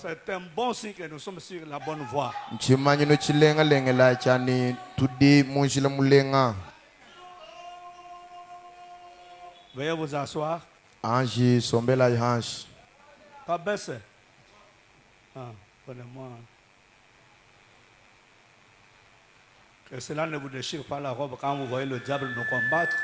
C'est un bon signe que nous sommes sur la bonne voie. Veuillez vous asseoir. Pas baisser. Prenez-moi. Que cela ne vous déchire pas la robe quand vous voyez le diable nous combattre.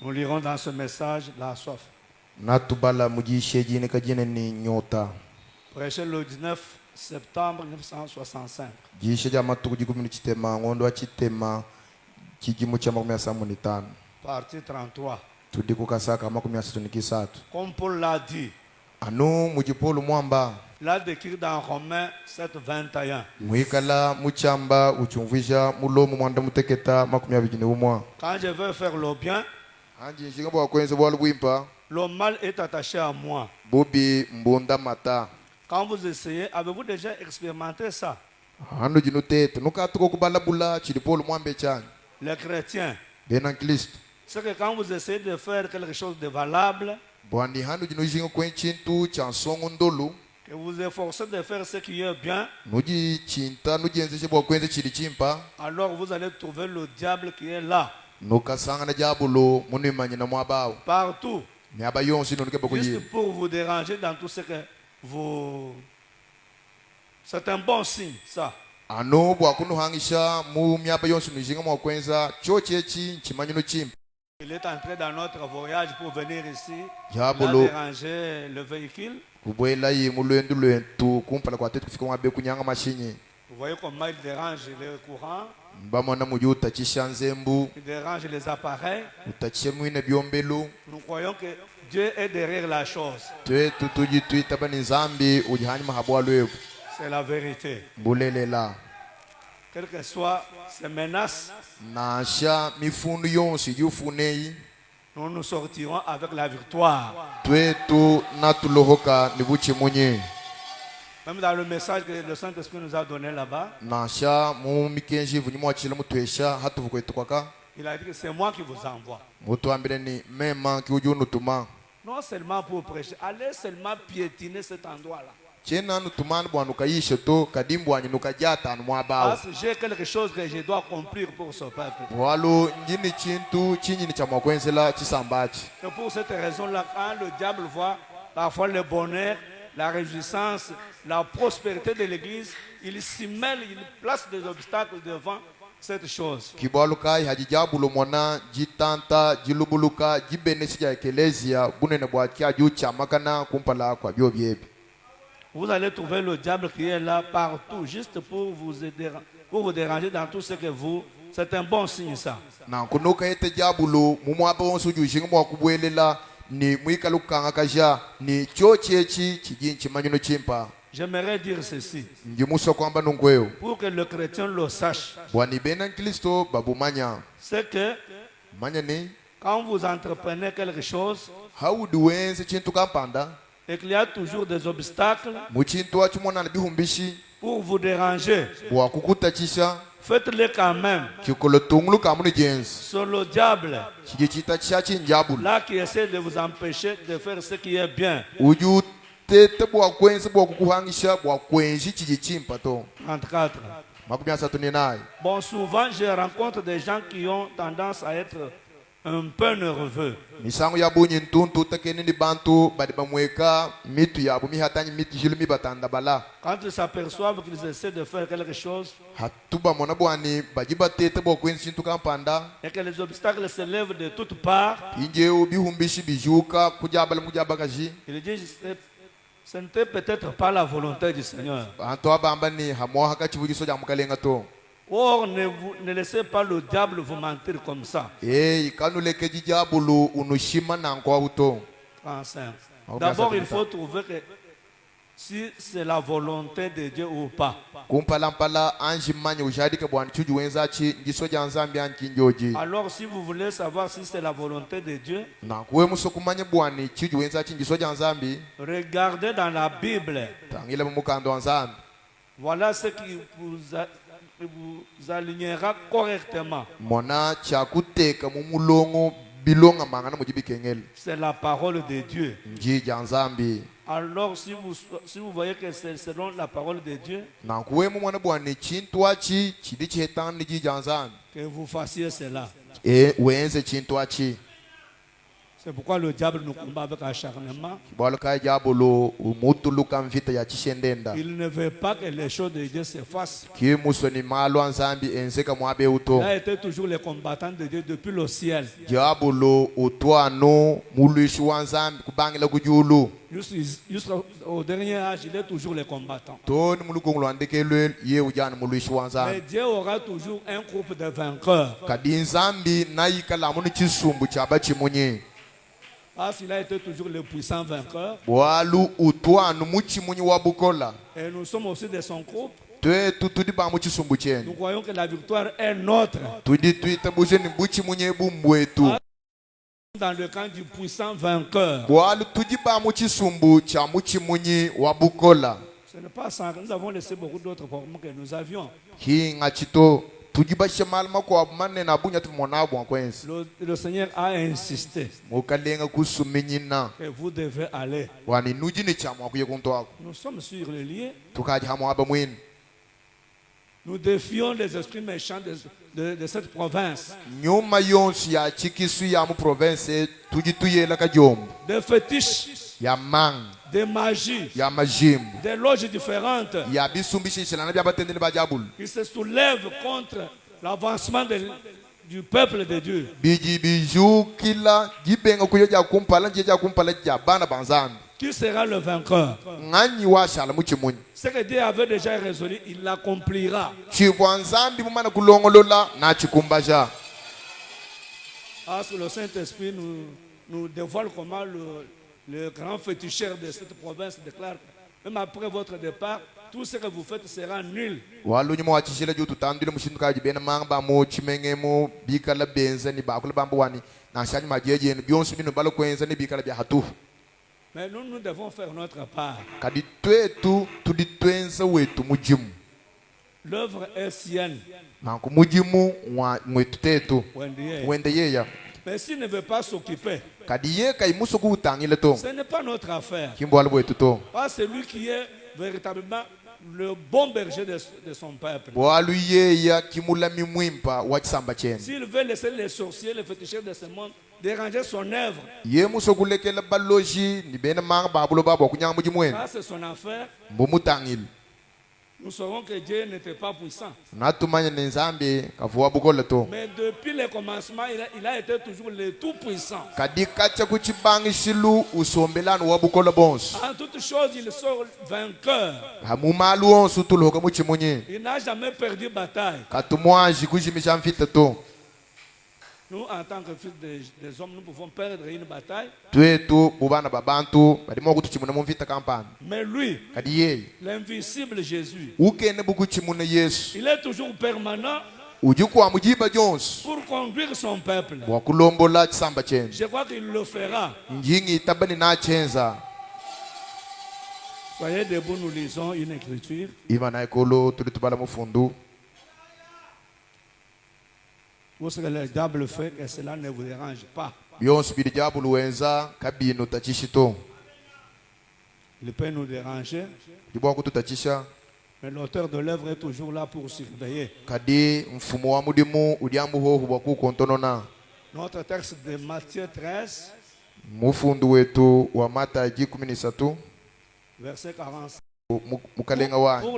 Nous lirons dans ce message la soif. Prêché le 19 septembre 1965. Partie 33. Comme Paul l'a dit, l'a décrit dans Romains 7, 21. Quand je veux faire le bien, le mal est attaché à moi. Quand vous essayez, avez-vous déjà expérimenté ça? Les chrétiens, c'est que quand vous essayez de faire quelque chose de valable, que vous efforcez de faire ce qui est bien, alors vous allez trouver le diable qui est là. Partout. Juste pour vous déranger dans tout ce que vous... C'est un bon signe, ça. Il est entré dans notre voyage pour venir ici. Il a dérangé le véhicule. Vous voyez comment il dérange les courants. Il dérange les appareils. Nous croyons que Dieu est derrière la chose. C'est la vérité. Quelles que soient ces menaces, nous nous sortirons avec la victoire. Même dans le message que le Saint-Esprit nous a donné là-bas, il a dit que c'est moi qui vous envoie. Non seulement pour prêcher, allez seulement piétiner cet endroit-là. Parce que j'ai quelque chose que je dois accomplir pour ce peuple. Et pour cette raison-là, quand le diable voit parfois le bonheur, la réjouissance, la prospérité de l'Église, il s'y mêle, il place des obstacles devant cette chose. Vous allez trouver le diable qui est là partout, juste pour vous aider, pour vous déranger dans tout ce que vous... C'est un bon signe, ça. J'aimerais dire ceci, pour que le chrétien le sache. C'est que quand vous entreprenez quelque chose, et qu'il y a toujours des obstacles pour vous déranger, faites-le quand même. C'est le diable là qui essaie de vous empêcher de faire ce qui est bien. 34. Bon, souvent je rencontre des gens qui ont tendance à être un peu nerveux. Quand ils s'aperçoivent qu'ils essaient de faire quelque chose et que les obstacles se lèvent de toutes parts, ils disent ce n'était peut-être pas la volonté du Seigneur. Or, ne laissez pas le diable vous mentir comme ça. 35. D'abord, il faut trouver que si c'est la volonté de Dieu ou pas. Alors, si vous voulez savoir si c'est la volonté de Dieu, regardez dans la Bible. Voilà ce qui vous alignera correctement. Mona chakuteka mumulongo bilonga mangana mujibikengel. C'est la parole de Dieu. Nji janzambi. Alors si vous voyez que c'est selon la parole de Dieu, Nankuwe mwana bwane chintwachi chidi chetan nji janzambi. que vous fassiez cela. Wenze chintwachi. C'est pourquoi le diable nous combat avec acharnement. Il ne veut pas que les choses de Dieu s'effacent. Il a été toujours le combattant de Dieu depuis le ciel. Jusqu'au dernier âge, il est toujours le combattant. Mais Dieu aura toujours un groupe de vainqueurs. Parce qu'il a été toujours le puissant vainqueur. Et nous sommes aussi de son groupe. Nous croyons que la victoire est notre. Dans le camp du puissant vainqueur. Ce n'est pas ça. Nous avons laissé beaucoup d'autres problèmes que nous avions. Le Seigneur a insisté que vous devez aller. Nous sommes sur le lieu. Nous défions les esprits méchants de cette province. Des fétiches, des magies, des loges différentes qui se soulèvent contre l'avancement du peuple de Dieu. Qui sera le vainqueur? Ce que Dieu avait déjà résolu, il l'accomplira. Le Saint-Esprit nous dévoile comment le grand féticheur de cette province déclare, même après votre départ, tout ce que vous faites sera nul. Mais nous devons faire notre part. L'œuvre est sienne. Mais s'il ne veut pas s'occuper, ce n'est pas notre affaire. Pas celui qui est véritablement le bon berger de son peuple. S'il veut laisser les sorciers, les féticheurs de ce monde déranger son œuvre, ça c'est son affaire. Nous saurons que Dieu n'était pas puissant. Mais depuis le commencement, il a été toujours le tout-puissant. En toutes choses, il sort vainqueur. Il n'a jamais perdu bataille. Nous, en tant que fils des hommes, nous pouvons perdre une bataille. Mais lui, l'invisible Jésus, il est toujours permanent pour conduire son peuple. Je crois qu'il le fera. Soyez debout, nous lisons une écriture. Pour ce que le diable fait, que cela ne vous dérange pas. Il peut nous déranger, mais l'auteur de l'œuvre est toujours là pour surveiller. Notre texte de Matthieu 13, verset 45, pour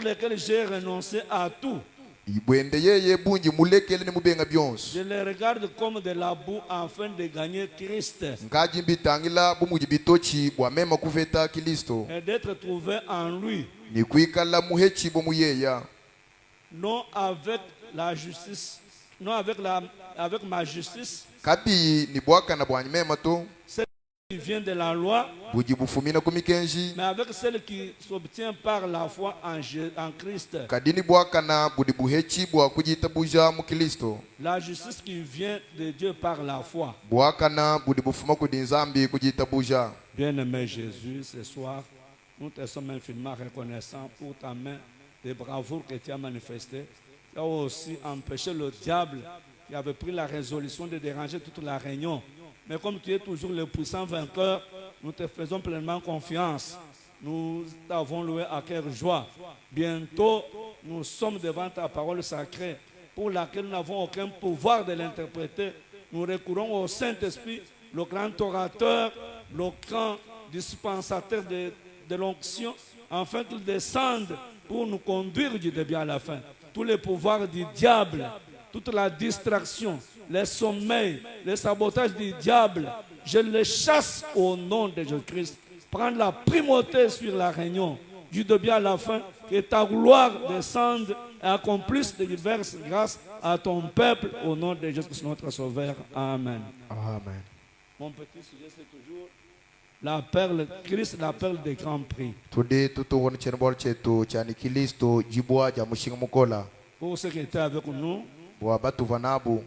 lequel j'ai renoncé à tout. Je les regarde comme de la boue afin de gagner Christ et d'être trouvé en lui, non avec la justice, non avec ma justice, celle qui vient de la loi, mais avec celle qui s'obtient par la foi en Christ. La justice qui vient de Dieu par la foi. Bien-aimé Jésus, ce soir, nous te sommes infiniment reconnaissants pour ta main de bravoure que tu as manifestée qui a aussi empêché le diable qui avait pris la résolution de déranger toute la réunion. Mais comme tu es toujours le puissant vainqueur, nous te faisons pleinement confiance. Nous t'avons loué à cœur joie. Bientôt, nous sommes devant ta parole sacrée pour laquelle nous n'avons aucun pouvoir de l'interpréter. Nous recourons au Saint-Esprit, le grand orateur, le grand dispensateur de l'onction, afin qu'il descende pour nous conduire du début à la fin. Tous les pouvoirs du diable, toute la distraction, les sommeils, les sabotages du diable, je les chasse au nom de Jésus-Christ. Prends la primauté sur la réunion, du début à la fin, que ta gloire descende et accomplisse de diverses grâces à ton peuple au nom de Jésus-Christ notre Sauveur. Amen. Amen. Mon petit sujet, c'est toujours la perle, Christ, la perle des grands prix. Today tutuwon chenbol chetu chani Kristo jibwa ja mushinga mukola. Pour ceux qui étaient avec nous, Bwa batu vanabu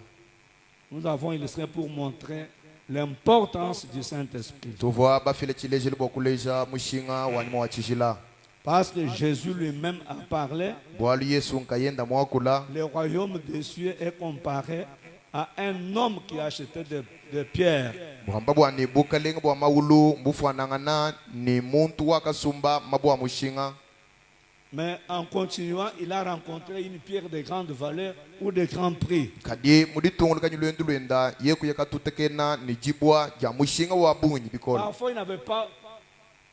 nous avons illustré pour montrer l'importance du Saint-Esprit. tuvoa bafile chileje libokuleja mushinga wanyuma wa chishila. Parce que Jésus lui-même a parlé, Bwalu Yesu nkayenda mwakula le royaume des cieux est comparé à un homme qui a acheté de pierres. buhamba bwani bukalenga bwa maulu mbufanangana ni muntu wakasumba mabwa mushinga. Mais en continuant, il a rencontré une pierre de grande valeur ou de grand prix. Kadi muditungulu kanyulwendu lwenda yeku yakatutekena ni jibwa ja mushinga wa bunyi bikola. Parfois, il n'avait pas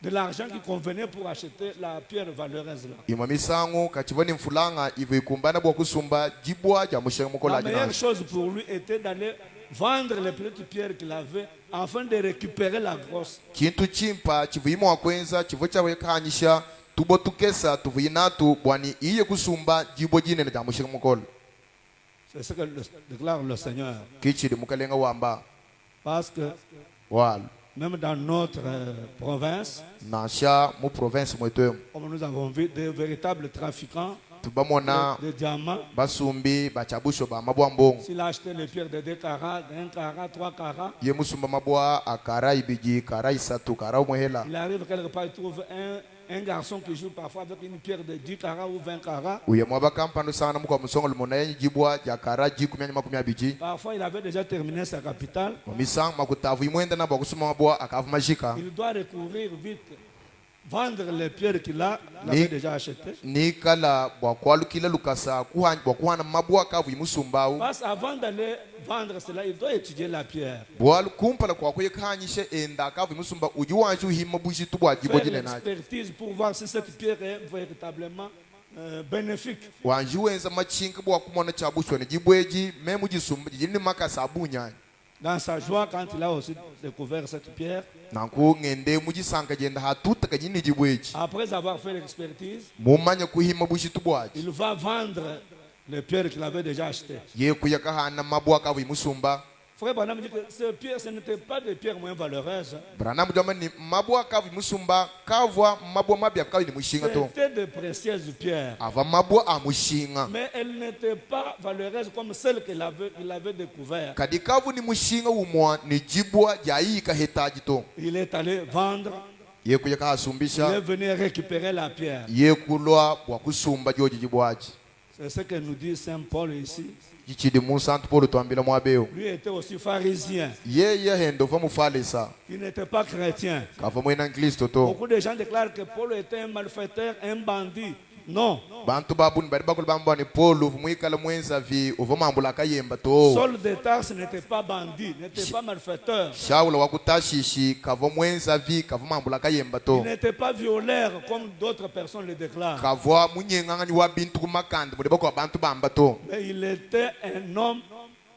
de l'argent qui convenait pour acheter la pierre valeureuse là. Imamisangu kachivani mfulanga ivo ikumbana bwa kusumba jibwa ja mushinga mukola La meilleure ajina. chose pour lui était d'aller vendre les petites pierres qu'il avait afin de récupérer la grosse. Kintu chimpa chivuyimo wakwenza chivo chawe kanyisha tubo tukesa tuvuyinatu bwani iye kusumba jibwa jinene ja mushinga mukola. C'est ce que déclare le Seigneur. Kichiri mukalenga wamba Parce que wal même dans notre province, nasha mu province mwetu comme nous avons vu des véritables trafiquants tubamona de diamants, basumbi bachabusho ba mabwa mbongo. s'il a acheté les pierres de 2 carats, 1 carat, 3 carats, Ye musumba mabwa akara ibiji kara isatu kara umuhela. il arrive quelque part, il trouve un garçon qui joue parfois avec une pierre de 10 carats ou 20 carats. Uye mwaba kampano sana mukwa musongo lumona yenye jibwa ja kara jiku myanya makumi abiji. Parfois, il avait déjà terminé sa capitale. Misang makutavu imwenda na bakusuma mabwa akavu majika. Il doit recourir vite, vendre les pierres qu'il avait déjà achetées. Ni kala bwa kwalu kila lukasa bwa kuhana mabwa akavu imusumbau. Parce qu'avant d'aller vendre cela, il doit étudier la pierre. Bwa kumpala kwa kuye kanyishe enda akavu imusumba uji wanju hima buji tubwa jibwa Faire jine na. l'expertise pour voir si cette pierre est véritablement bénéfique. Wanju wenza machinka bwa kumona chabushwa ni jibweji memu jisumba jini makasa abunya. Dans sa joie, quand il a aussi découvert cette pierre, Nanku ngende mujisanka jenda hatuta kanyini jibweji. après avoir fait l'expertise, Mumanya kuhima bushi tubwaji. il va vendre les pierres qu'il avait déjà achetées. Ye kuyakahana mabwa akavu imusumba. Frère Branham dit que ces pierres, ce n'étaient pas des pierres moins valeureuses. Branham jama ni mabwa akavu imusumba kavwa mabwa mabya akavu ni mushinga to. C'était de précieuses pierres. Ava mabwa amushinga. Mais elles n'étaient pas valeureuses comme celles qu'il avait découvertes. Kadi kavu ni mushinga umwa ni jibwa jayi kahetaji to. Il est allé vendre. Ye kuyaka Il est asumbisha. venu récupérer la pierre. Ye kulwa bwa kusumba joji jibwaji. C'est ce que nous dit Saint Paul ici. Jichidi Musa Paul tuambila mwabeo. Lui était aussi pharisien. Ye hendo va mufalesa. Il n'était pas chrétien. Kava mwena Kristo to. Beaucoup de gens déclarent que Paul était un malfaiteur, un bandit. Non. Bantu babuni bari bakulu bamba ni Paul umwikala mwenza vi uvomambula kayemba to. Saul de Tarse n'était pas bandit, n'était pas malfaiteur. Shaula wakutashishi kava mwenza vi kava mambula kayemba Il to. n'était pas violeur comme d'autres personnes le déclarent. Kava munyengangani wa bintu kumakanda muri bako bantu bamba to. Mais il était un homme,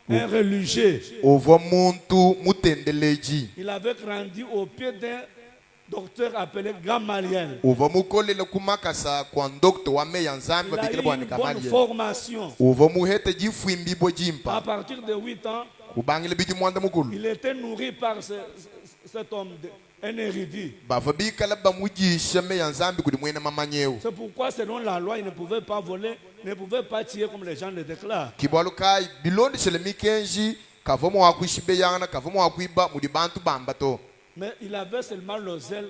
un religieux. Uvo muntu mutendeleji. Il avait grandi au pied d'un docteur appelé Gamaliel. Uvo mukolele kumakasa kwa ndokto wa meya nzambi Il a eu bikile une bwana bonne Gamaliel. formation. Uvo muhete jifwimbi bo À jimpa. partir de 8 ans, Kubangile biji mwanda mukulu. il était nourri par cet homme, un érudit. Bava bikala bamujisha meya nzambi kuli mwena mamanyeo. C'est pourquoi, selon la loi, il ne pouvait pas voler, ne pouvait pas tirer comme les gens le déclarent. Kibwalu kai bilondi shele mikenji kavomo wakuishibe yana kavomo wakuiba muri bantu bamba to. Mais il avait seulement le zèle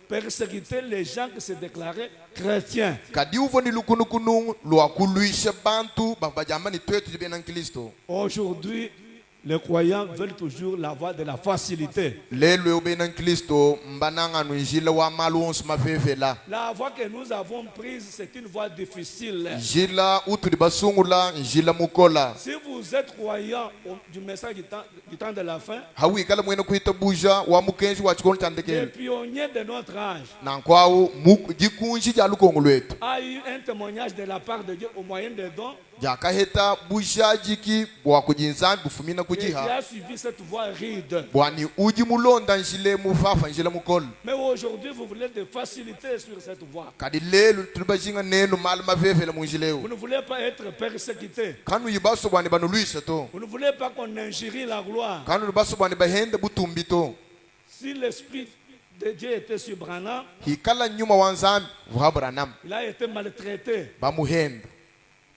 persécuter les gens qui se déclaraient chrétiens. kadi uvo ni lukunukunu lwa kuluisha bantu bajambani twetu jibe na Kristo. Aujourd'hui, les croyants veulent toujours la voie de la facilité. Lelo ube na Kristo mbananga njila wa malu onsu mafefela. La voie que nous avons prise, c'est une voie difficile. Njila utu di basungula njila mukola. Si vous êtes croyant du message du temps de la fin, Hawi kala mwena kuita buja wa mukenji wa chikoni les chandekele. pionniers de notre âge Na kwao jikunji ja lukongo lwetu. a eu un témoignage de la part de Dieu au moyen des dons. Jakaheta buja jiki bwa kujinzani bufumina Et qui kujiha. a suivi cette voie ride. Bwani uji mulonda njile mufafa njile mukol. Mais aujourd'hui, vous voulez de facilité sur cette voie. Kadi lelu tulibajinga nenu mali mafefela Vous munjileu. ne voulez pas être persécuté. Kanu yibaso bwani banuluisa to. Vous ne voulez pas qu'on injurie la gloire. Kanu yibaso bwani bahende butumbi to. Si l'Esprit de Dieu était sur Branham, Hikala nyuma wanzambi vuhabranam il a été maltraité, bamuhenda.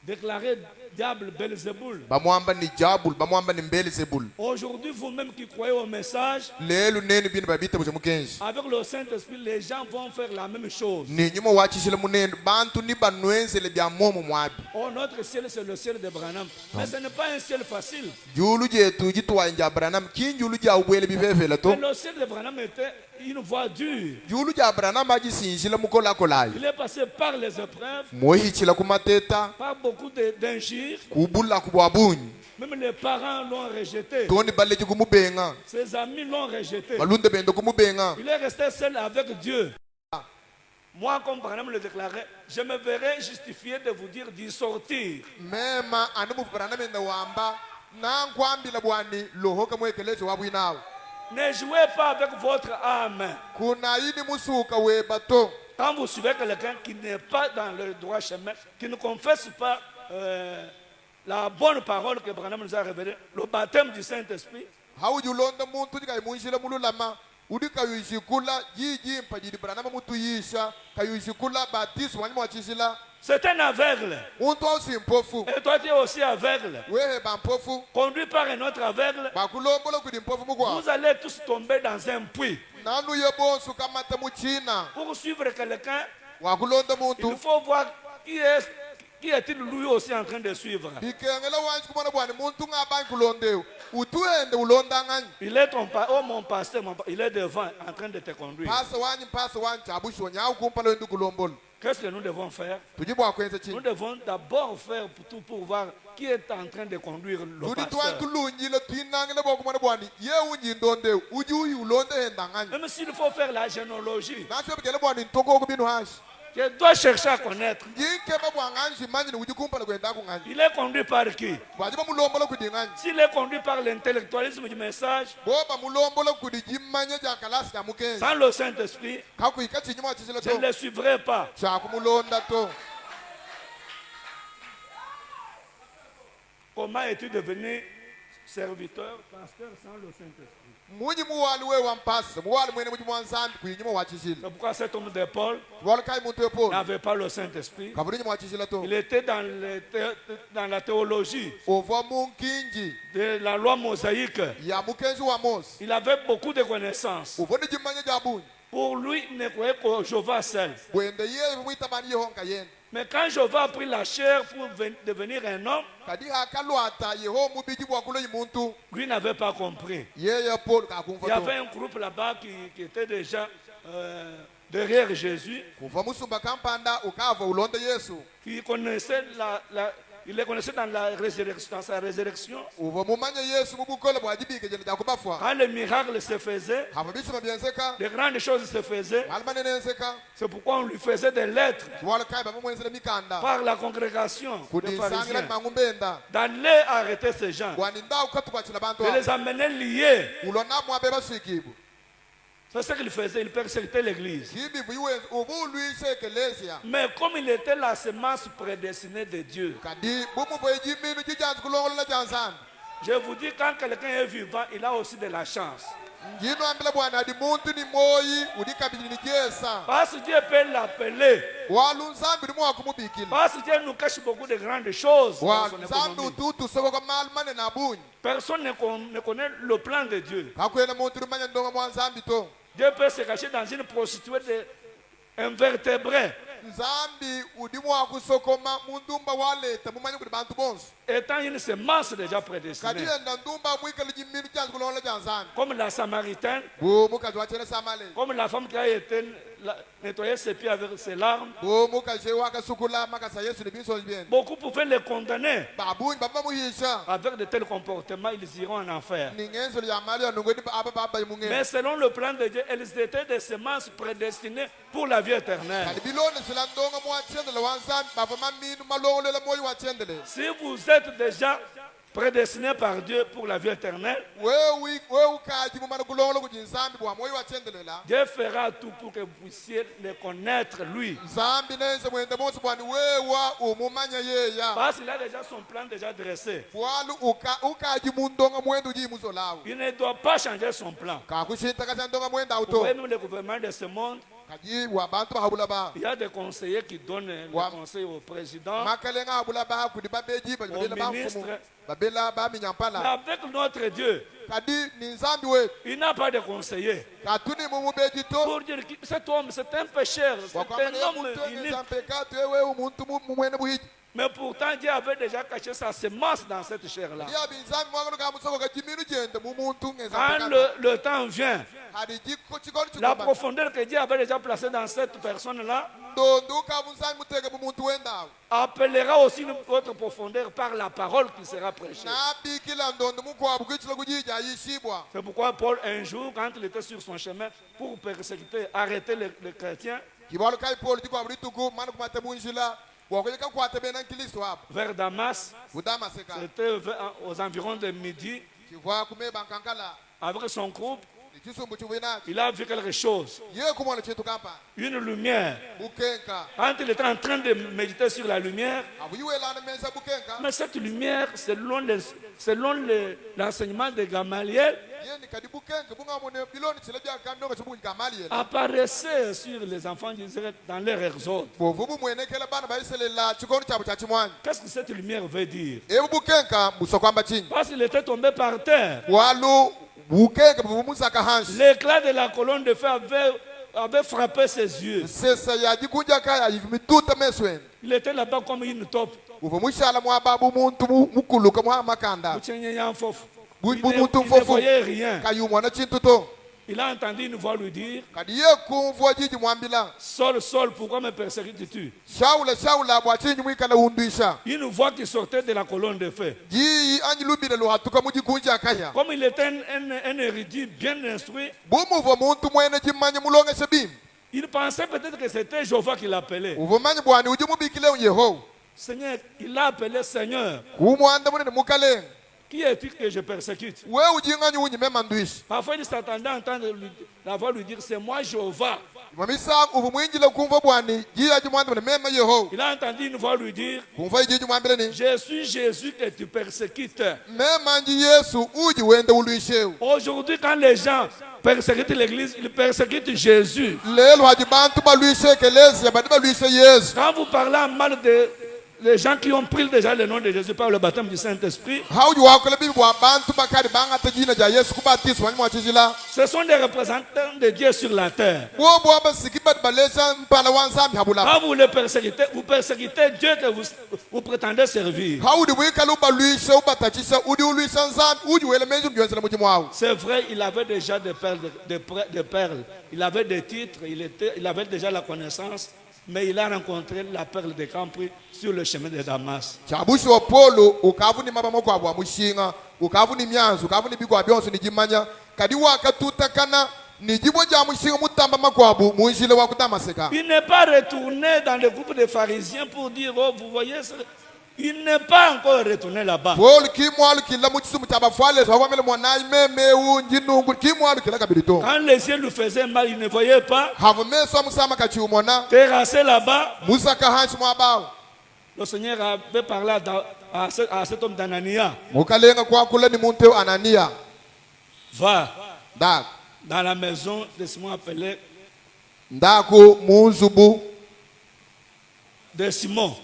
déclaré diable Belzéboul. Bamuamba ni jabul bamuamba ni Belzebul. Aujourd'hui, vous-même qui croyez au message, Lelu nenu bini babita buja mukenji. avec le Saint-Esprit, les gens vont faire la même chose. Ni nyuma wachishile munenu bantu ni banwenzele bya momo mwabi. Oh, notre ciel, c'est le ciel de Branham. Mais ce n'est pas un ciel facile. Julu jetu jituwa inja Branham kinjulu ja ubwele bifefela Mais to. le ciel de Branham était une voie dure. Julu ja Branham ajisinjila mukola kolayo. Il est passé par les épreuves, Mohichila kumateta par beaucoup d'injures. kubula kubwabunyi. Même les parents l'ont rejeté. Toni baleji kumubenga. Ses amis l'ont rejeté. Balunde bendo kumubenga. Il est resté seul avec Dieu. Moi, comme Branham le déclarait, je me verrai justifié de vous dire d'y sortir. Mema anamu Branham enda wamba na nkwambila bwani lohoka mwekelezo wabwinawo. Ne jouez pas avec votre âme. Kuna ini musuka we bato. Quand vous suivez quelqu'un qui n'est pas dans le droit chemin, qui ne confesse pas la bonne parole que Branham nous a révélée, le baptême du Saint-Esprit, Hawujulonda muntu jika munjila mululama. Udi kayuishikula jiji mpajidi Branham mutu yisha kayuishikula batisu wanyi mwachishila. c'est un aveugle. Untu ausi mpofu. Et toi, tu es aussi aveugle. Wehe ba mpofu. Conduit par un autre aveugle, Bakulombolo kudi mpofu mugwa. vous allez tous tomber dans un puits. Nanu yebonsu kamata muchina. Pour suivre quelqu'un, Wakulonda il muntu. faut voir qui est-il lui aussi en train de suivre. Bikengela wanji kumana bwani muntu ngabanyi kulondeu. Utuende ulonda ngani. Il est mon pasteur, il est devant en train de te conduire. Pasa wanyi chabushi wanyawu kumpalo ndu kulombolo. Qu'est-ce que nous devons faire? Tujibu wakwenze chini. Nous devons d'abord faire tout pour voir qui est en train de conduire le Tudi pasteur. twantu lunyile twinangile bokumana bwani ye unyi ndondeu uji uyu ulonde henda ngani. Même s'il faut faire la généalogie, Nasho bikele bwani ntoko kubinu hashi. je dois chercher à connaître. Yinkeba bwanganji manyi uji kumpala kwenda kungani. Il est conduit par qui? Wajiba mulombolo kudi ngani. S'il est conduit par l'intellectualisme du message, Boba mulombolo kudi jimanye ja kalasi ya mukenzi. sans le Saint-Esprit, Kaku ikachi nyuma chisile je ne to. le suivrai pas. Chaku mulonda to. Comment es-tu devenu serviteur, pasteur sans le Saint-Esprit? Munyi muwali we wampasa. Muwali mwene muji mwanzambi kuyinyuma wachisile. C'est pourquoi cet homme de Paul Wala kai muntu epo. n'avait pas le Saint-Esprit. Kaburi nyuma wachisile to. Il était dans la théologie Ova munkinji de la loi mosaïque. ya mukenzi wa Mose. Il avait beaucoup de connaissances. Uvoni jimanye jabunyi. Pour lui, il ne croyait qu'au Jéhovah seul. Bwende ye mwitabani yehonka yen. Mais quand Jéhovah a pris la chair pour devenir un homme, Kadi hakalwata yeho mubiji bwakulo yimuntu. lui n'avait pas compris. Yeye Paul Il y kakumva avait to. un groupe là-bas qui était déjà derrière Jésus, Kuva musumba kampanda ukava ulonde Yesu. qui connaissait il les connaissait dans sa résurrection. Uva mumanye Yesu mubukole bwajibike jene jakubafwa. Quand les miracles se faisaient, Hama bisu mabyenzeka. les grandes choses se faisaient, Almanenenzeka. c'est pourquoi on lui faisait des lettres Wala kai baba mwenzele mikanda. par la congrégation des Kudisangira pharisiens, mangumbenda. d'aller arrêter ces gens, Bwani nda ukatu kwachila bantu. de les amener liés. Ulona mwabeba sikibu. C'est ce qu'il faisait, il persécutait l'église. Kibi buiwe uvu luise ekelesia. Mais comme il était la semence prédestinée de Dieu, Kadi bumu bweji minu jijanzi kulongolola janzana. je vous dis, quand quelqu'un est vivant, il a aussi de la chance. Njino ambele bwana adi muntu ni moyi udikabili ni jesa. Parce que Dieu peut l'appeler. Walunzambi ni mwa kumubikila. Parce que Dieu nous cache beaucoup de grandes choses dans son Walunzambi économie. ututu soko kwa malmane na bunyi. Personne ne connaît le plan de Dieu. Hakwena muntu rumanya ndonga mwanzambi to. Dieu peut se cacher dans une prostituée invertébrée. nzambi udimu wakusokoma mundumba waleta mumanyi kuti bantu bonse Étant une semence déjà kadi prédestinée. yenda ndumba mwikali jiminu chanzi kulonda cha nzambi Comme la Samaritaine, mukazi wachene samale comme la femme qui a été nettoyer ses pieds avec ses larmes. mukazi wakasukula makasa yesu ni biso bien Beaucoup pouvaient les condamner. babunyi baba muhisha Avec de tels comportements, ils iront en enfer. ningenzo lya mali yanungweni aba baba imunge Mais selon le plan de Dieu, elles étaient des semences prédestinées pour la vie éternelle. kadi bilone silandonga mwachendele wanzambi bava maminu malongolela moyo wachendele Si vous êtes déjà prédestiné par Dieu pour la vie éternelle, wewe ukaji mumana kulongola kuti nzambi bwa moyo wachendelela Dieu fera tout pour que vous puissiez le connaître, lui. nzambi nenze mwende monse bwani wewa umumanya yeya Parce qu'il a déjà son plan déjà dressé. bwalu ukaji mundonga mwende uji muzo lawo Il ne doit pas changer son plan. kakushinta kachandonga mwende Vous auto voyez, nous, le gouvernement de ce monde, kaji wa bantu bahabula ba il y a des conseillers qui donnent les Wa- conseils au président. makalenga habula ba kudi babeji babela ba ministre. mfumu babela ba Mais minyampala avec notre Dieu, kadi ni nzambi wetu il n'a pas de conseiller. katuni mumubeji to Pour dire que cet homme, c'est un pécheur, c'est wakwamana un homme muntu inique. ngezampeka twewe umuntu mumwene buhiji Mais pourtant, Dieu avait déjà caché sa semence dans cette chair-là. ya binzambi mwangano kamusoko kajiminu jende mumuntu Quand ngezampeka le temps vient, hadi chikolo la chikoma profondeur que Dieu avait déjà placée dans cette personne-là ndondu kabunzambi mutege mumuntu wendawo appellera aussi une autre profondeur par la parole qui sera prêchée. nabikila ndondo mukwabu kwichila kujija yishibwa C'est pourquoi Paul, un jour, quand il était sur son chemin pour persécuter, arrêter les chrétiens, kibalo kai polo tikwabu lituku mana kumate munjila wakweka kwate bena nkilisto hapo vers Damas, budamaseka c'était aux environs de midi, kivwa kumeba nkankala avec son groupe, ichisumbu chibwina il a vu quelque chose, ye kumona chitu kampa une lumière. bukenka Quand il était en train de méditer sur la lumière, abuyiwelana meza bukenka mais cette lumière, selon l'enseignement de Gamaliel, yeni kadi bukenka bungamone biloni chila bya kandonga chibu kamali yela apparaissait sur les enfants d'Israël dans leur exode. bovu bumwenekela bana baiselela chikono chabu cha chimwani Qu'est-ce que cette lumière veut dire? ebu bukenka busokwamba chinyi Parce qu'il était tombé par terre. walu bukenka bumusaka hansi L'éclat de la colonne de feu avait frappé ses yeux. sesa yajikunja kaya yivimituta mesweni Il était là-bas comme une taupe. uvo mushala mwababu muntu mukuluka mwa makanda Il muntu ne mfofu voyait rien. kayumwana chintu to Il a entendu une voix lui dire, kadi ye kumvua jiji mwambila Saul, Saul, pourquoi me persécutes-tu? shaula bwachinyi mwikala undwisha Une voix qui sortait de la colonne de feu. jiyi anyilubile luhatuka mujikunja kaya Comme il était un érudit bien instruit, bumuvo muntu mwene jimanye mulongeshe bimu il pensait peut-être que c'était Jéhovah qui l'appelait. uvo manyi bwani uji mubikile yehova Seigneur, il l'a appelé Seigneur. kumwanda munene mukalenga Qui es-tu que je persécute? we ujinganyi unyimema ndwishi Parfois, il s'attendait à entendre la voix lui dire, c'est moi Jéhovah. mamisa uvu mwinjile kumva bwani jiya jimwanda munene mema yehova Il a entendu une voix lui dire, kumva ijiji mwambile ni je suis Jésus que tu persécutes. mema nji yesu uji wende ulwishewu Aujourd'hui, quand les gens persécutent l'église, ils persécutent Jésus. lelo haji bantu balwishe ekelesiya badi balwishe yesu Quand vous parlez en mal des gens qui ont pris déjà le nom de Jésus par le baptême du Saint-Esprit, hauji wakola bibi bwa bantu bakali bangata jina ja yesu kubatiswa wanyi mwachijila ce sont des représentants de Dieu sur la terre. bo bwa basiki badi balesha mpala wanzambi habula Quand vous persécutez Dieu que vous prétendez servir. haudi bwikala ubalwishe ubatachisha udi ulwisha nzambi uji wele menji mjwenzela muji mwawu C'est vrai, il avait déjà des perles, il avait des titres, il avait déjà la connaissance, mais il a rencontré la perle de Campri sur le chemin de Damas. chabushi wa polo ukavu ni mabamo kwa bwa mushinga ukavu ni myanzu ukavu ni bigwa byonso nijimanya kadi wakatutakana nijibo ja mushinga mutamba makwabu munjile wa kudamaseka Il n'est pas retourné dans le groupe des pharisiens pour dire, oh, vous voyez, il n'est pas encore retourné là-bas. polo kimwalu kila muchisumu chabafwale wamele mwanai memewu njinungu kimwalu kila kabirito Quand les yeux lui faisaient mal, il ne voyait pas. havu meso musama kachiumona Terrassé là-bas, musaka hanshi mwabawu le Seigneur avait parlé à cet homme d'Anania. mukalenga kwa kula ni muntu anania Va ndak dans la maison de Simon appelé ndaku munzubu de Simon.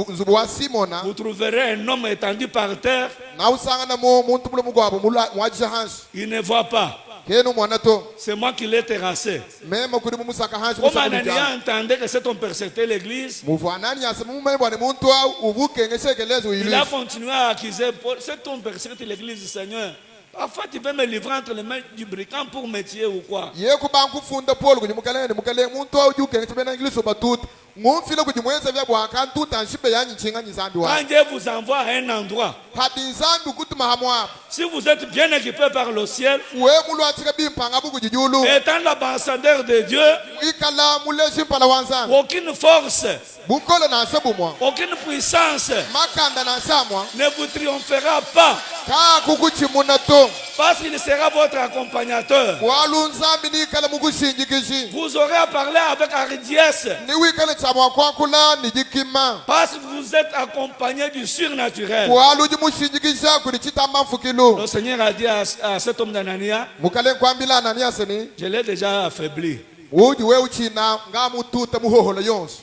nzubu wa simona Vous trouverez un homme étendu par terre. na usangana mu muntu bule mugwabo mwajisha hanshi Il ne voit pas. kenu mwana to C'est moi qui l'ai terrassé. mema kuri mumusaka hansi Comme musaka Anania entendait que cet homme persécutait l'église, muvu Anania se mume bwana muntu uvuke ngeshekeleze il uyilu a continué à accuser Paul. Cet homme persécute l'église du Seigneur. Parfois, tu veux me livrer entre les mains du brigand pour me tuer ou quoi? ye kubanku funda Paul kuji mukale muntu ujuke ngesebena ingiliso batut ngumfile kuji mweze vya bwaka ntuta nshibe yanyi chinga nyizambi wa Quand Dieu vous envoie à un endroit, hadi nzambi kutuma hamwa si vous êtes bien équipé par le ciel, we mulu atike bimpanga buku jijulu étant l'ambassadeur de Dieu, ikala muleshi mpala wanzambi aucune force, bukole na sebumwa aucune puissance makanda na samwa ne vous triomphera pas, ka kukuchimuna to parce qu'il sera votre accompagnateur. walu nzambi nikala mukushinjikishi Vous aurez à parler avec hardiesse, ni wikale chamwa kwakula ni jikima parce que vous êtes accompagné du surnaturel. walu jimushinjikisha kuli chitamba mfukilu Le Seigneur a dit à cet homme d'Anania, mukale kwambila Anania seni je l'ai déjà affaibli. uji we uchina nga mututa muhoholo yonso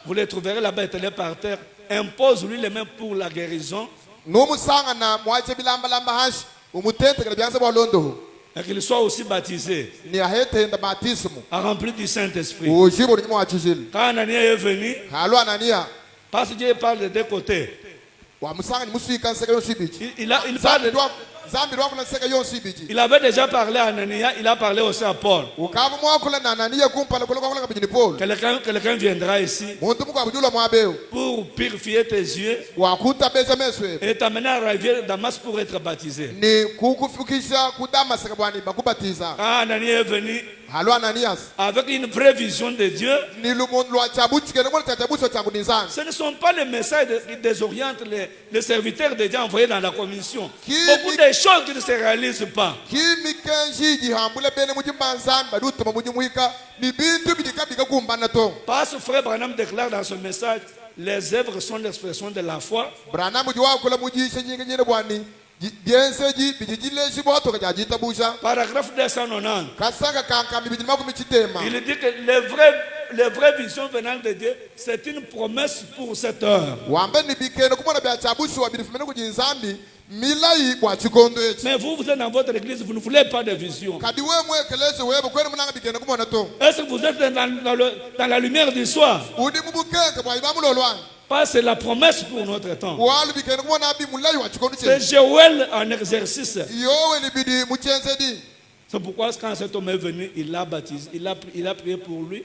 Vous les trouverez là-bas étalés par terre. Impose-lui les mains pour la guérison numusanga na mwache bilamba hashi umutente kala byanze bwalondo et qu'il soit aussi baptisé, ni ahetenda batismo rempli du Saint-Esprit. ujibo ni mwachijili Quand Anania est venu, halo Anania parce que Dieu parle de deux côtés. wa musanga ni musika nseka yonsi bichi Il parle de- zambi lwako na nseka yonsi bichi il avait déjà parlé à Anania, il a parlé aussi à Paul. ukavu mwakula na Anania kumpala kula kwakula kabijini Paul Quelqu'un viendra ici muntu mukabujula mwabeo pour purifier tes yeux wakuta beza meswe et t'amener à arriver à Damas pour être baptisé. ni kukufukisha kudamasaka bwani bakubatiza Quand Anania est venu halo Ananias avec une vraie vision de Dieu, ni lumuntu lwa chabuchike nemwe chachabucho changu nizana ce ne sont pas les messages qui désorientent les serviteurs de Dieu envoyés dans la commission. Qui Beaucoup dit- de choses qui ne se réalisent pas. kimi kenshi jihambule bene mujimbanzani badutuma mujimuika ni bintu bidikabika kumbana to Parce que frère Branham déclare dans ce message, les œuvres sont l'expression de la foi. Branham jiwakula mujishe nyingi nyine bwani byenseji bijijileshi bwatoka jajitabusha Paragraphe 290. kasanga kankambi bijima kumichitema Il dit que les vraies visions venant de Dieu, c'est une promesse pour cette heure. wambe ni bikeno kumona bya chabushi wabirifumene kujinzambi milai bwa chikondo echi Mais vous êtes dans votre église, vous ne voulez pas de vision. kadi we mwekeleze webo kwene munanga bikeno kumona to Est-ce que vous êtes dans la lumière du soir? udi mubukenge bwa ibamulolwana Parce que c'est la promesse pour notre temps. walu bikeno kumona abi mulai wa chikondo C'est chechi Joël en exercice. yowe libidi muchenzedi C'est pourquoi quand cet homme est venu, il l'a baptisé, il a prié pour lui.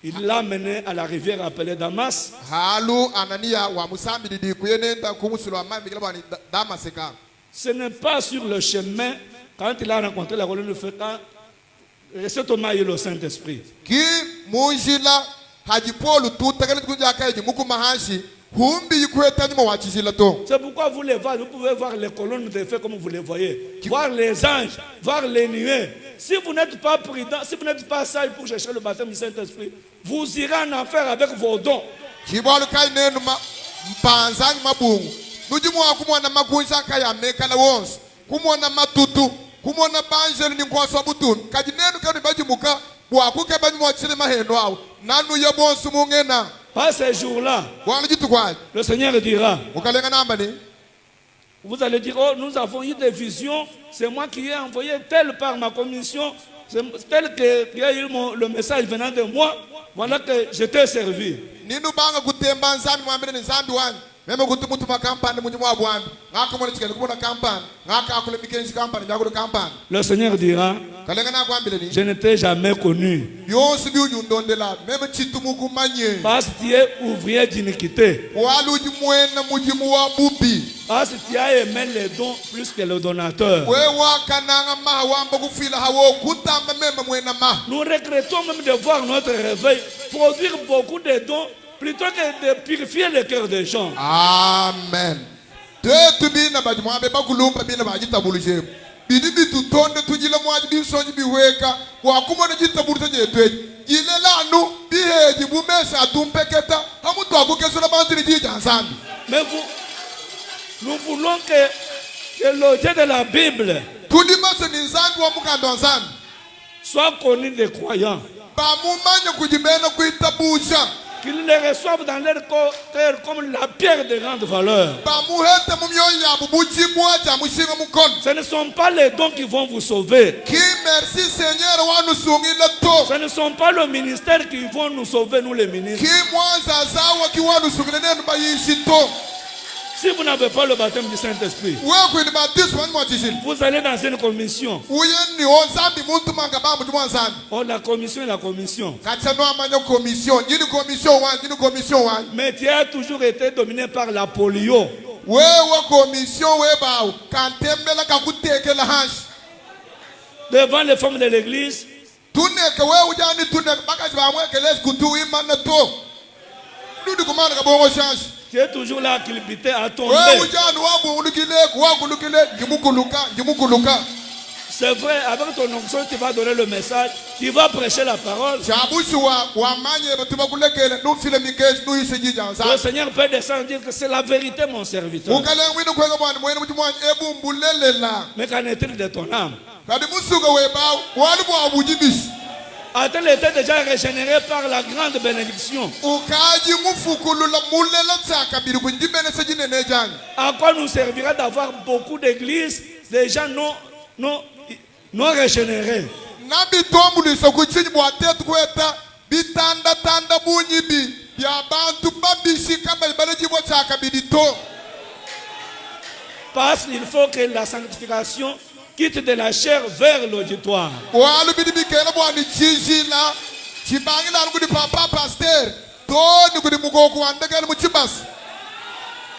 Il l'a mené à la rivière appelée Damas. halu Anania wa musambi didi kuyenenda kumusulwa mambi kila bwani damaseka Ce n'est pas sur le chemin, quand il a rencontré la colonne de feu, quand cet homme a eu le Saint-Esprit. ki munjila haji polu tutakale kujakaji mukumahashi humbi yikuetanyuma wachijila to C'est pourquoi vous pouvez voir les colonnes de feu comme vous les voyez. Voir les anges, voir les nuées. Si vous n'êtes pas prudent, si vous n'êtes pas sage pour chercher le baptême du Saint-Esprit, vous irez en enfer avec vos dons. kibwalu kai nenu mpanzanyi mabungu nujimuwa kumwana makunja kaya mekala wonse kumwana matutu kumwana banjelu ni nkwaso butumi kaji nenu kanu bajimuka bwakuke banyumwachile mahendo awo nanu ye bonsu mungena Pas ces jours-là, bwana jitu kwaji le Seigneur dira, mukalenga namba ni vous allez dire, oh, nous avons eu des visions, c'est moi qui ai envoyé tel par ma commission, c'est tel qui a eu le message venant de moi, voilà que je t'ai servi. ninu banga kutemba nzambi mwambile ni nzambi wanyu meme kuti mutuma kampani munyi mwa bwambi ngaka mwana chikene kumona kampani ngaka akule mikenji kampani nyakule kampani Le Seigneur dira, kalenga na kwambile ni je ne t'ai jamais connu, yonsi bi ujundondela meme chitu mukumanye parce que tu es ouvrier d'iniquité, wali uji mwena mujimu wa bubi parce que tu as aimé les dons plus que le donateur. we wakananga maha wamba kufila hawo kutamba meme mwena maha Nous regrettons même de voir notre réveil produire beaucoup de dons plutôt que de purifier le cœur des gens. amen tetu bina baji mwambe bakulumba bina baji tabuluje bidi bitutonde tujile mwaji bisonji biweka wakumona jitabuluje jetweji jile lanu biheji bumesha tumpeketa hamutu akukesula bantiri jija nsambi Mais nous voulons que le Dieu de la Bible tulimase ni nsambi wa mukando nsambi soit connu des croyants. bamumanye kujimena kuitabusha Qu'ils les reçoivent dans leur cœur comme la pierre de grande valeur. Ce ne sont pas les dons qui vont vous sauver. Ce ne sont pas le ministère qui vont nous sauver, nous les ministres. Si vous n'avez pas le baptême du Saint-Esprit, vous allez dans une commission. Oh, la commission est la commission. Mais tu as toujours été dominé par la polio. Devant les femmes de l'église, tu es toujours là à culpiter, à tomber. C'est vrai, avec ton onction, tu vas donner le message, tu vas prêcher la parole. Le Seigneur peut descendre et dire que c'est la vérité, mon serviteur. Mais qu'en est-il de ton âme? A-t-elle été déjà régénéré par la grande bénédiction? À quoi nous servira d'avoir beaucoup d'églises, des gens non régénérés? Parce qu'il faut que la sanctification quitte de la chair vers l'auditoire.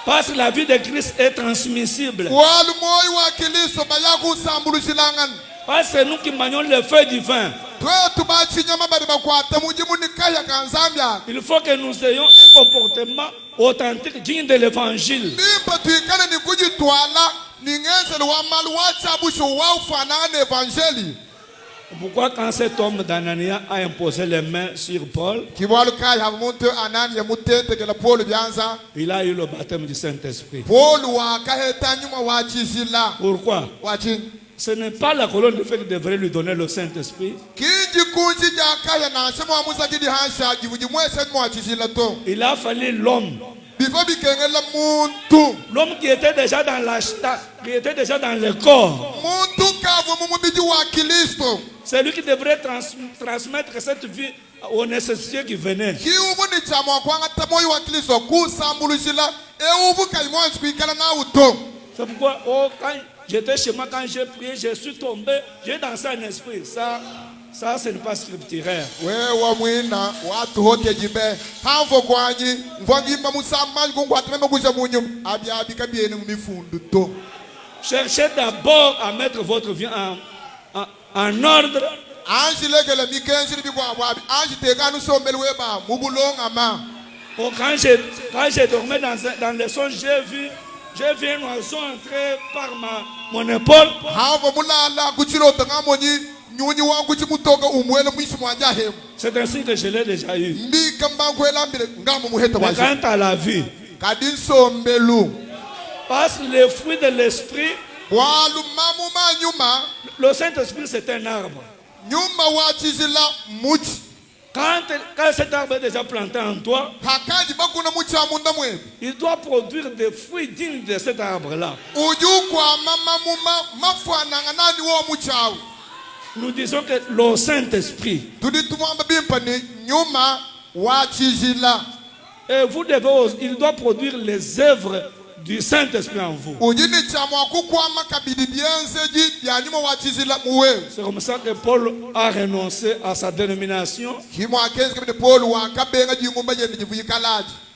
Parce que la vie de Christ est transmissible. Parce que c'est nous qui manions le feu divin. Il faut que nous ayons un comportement authentique, digne de l'évangile. Pourquoi quand cet homme d'Anania a imposé les mains sur Paul, il a eu le baptême du Saint-Esprit? Pourquoi? Ce n'est pas la colonne de feu qui devrait lui donner le Saint-Esprit. Il a fallu l'homme. L'homme qui était déjà dans qui était déjà dans le corps. C'est lui qui devrait transmettre cette vie aux nécessités qui venaient. C'est pourquoi quand j'étais chez moi, quand j'ai prié, je suis tombé, j'ai dansé en esprit. Ça, ce n'est pas scripturaire. Cherchez d'abord à mettre votre vie en ordre. Quand je dormais dans le son, j'ai vu un oiseau entrer par mon épaule. C'est ainsi que je l'ai déjà eu. Mais quant à la vie, parce que le fruit de l'esprit, le Saint-Esprit c'est un arbre. Quand cet arbre est déjà planté en toi, il doit produire des fruits dignes de cet arbre-là. Nous disons que le Saint-Esprit, et il doit produire les œuvres du Saint-Esprit en vous. C'est comme ça que Paul a renoncé à sa dénomination.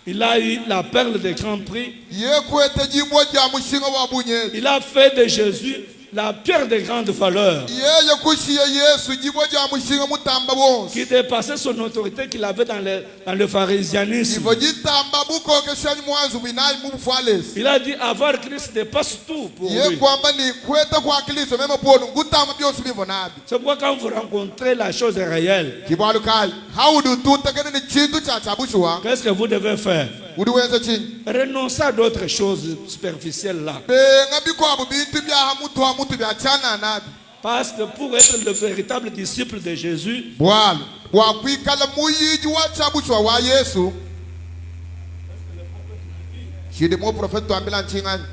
Il a eu la perle de grand prix. Il a fait de Jésus la pierre de grande valeur, qui dépassait son autorité qu'il avait dans le pharisianisme. Il a dit avoir Christ dépasse tout pour lui. C'est pourquoi quand vous rencontrez la chose réelle, qu'est-ce que vous devez faire? Renoncer à d'autres choses superficielles là. Parce que pour être le véritable disciple de Jésus, bwalo wakwikala muyiji wa chabuchwa wa Yesu chidi mo profeta twambila nchingani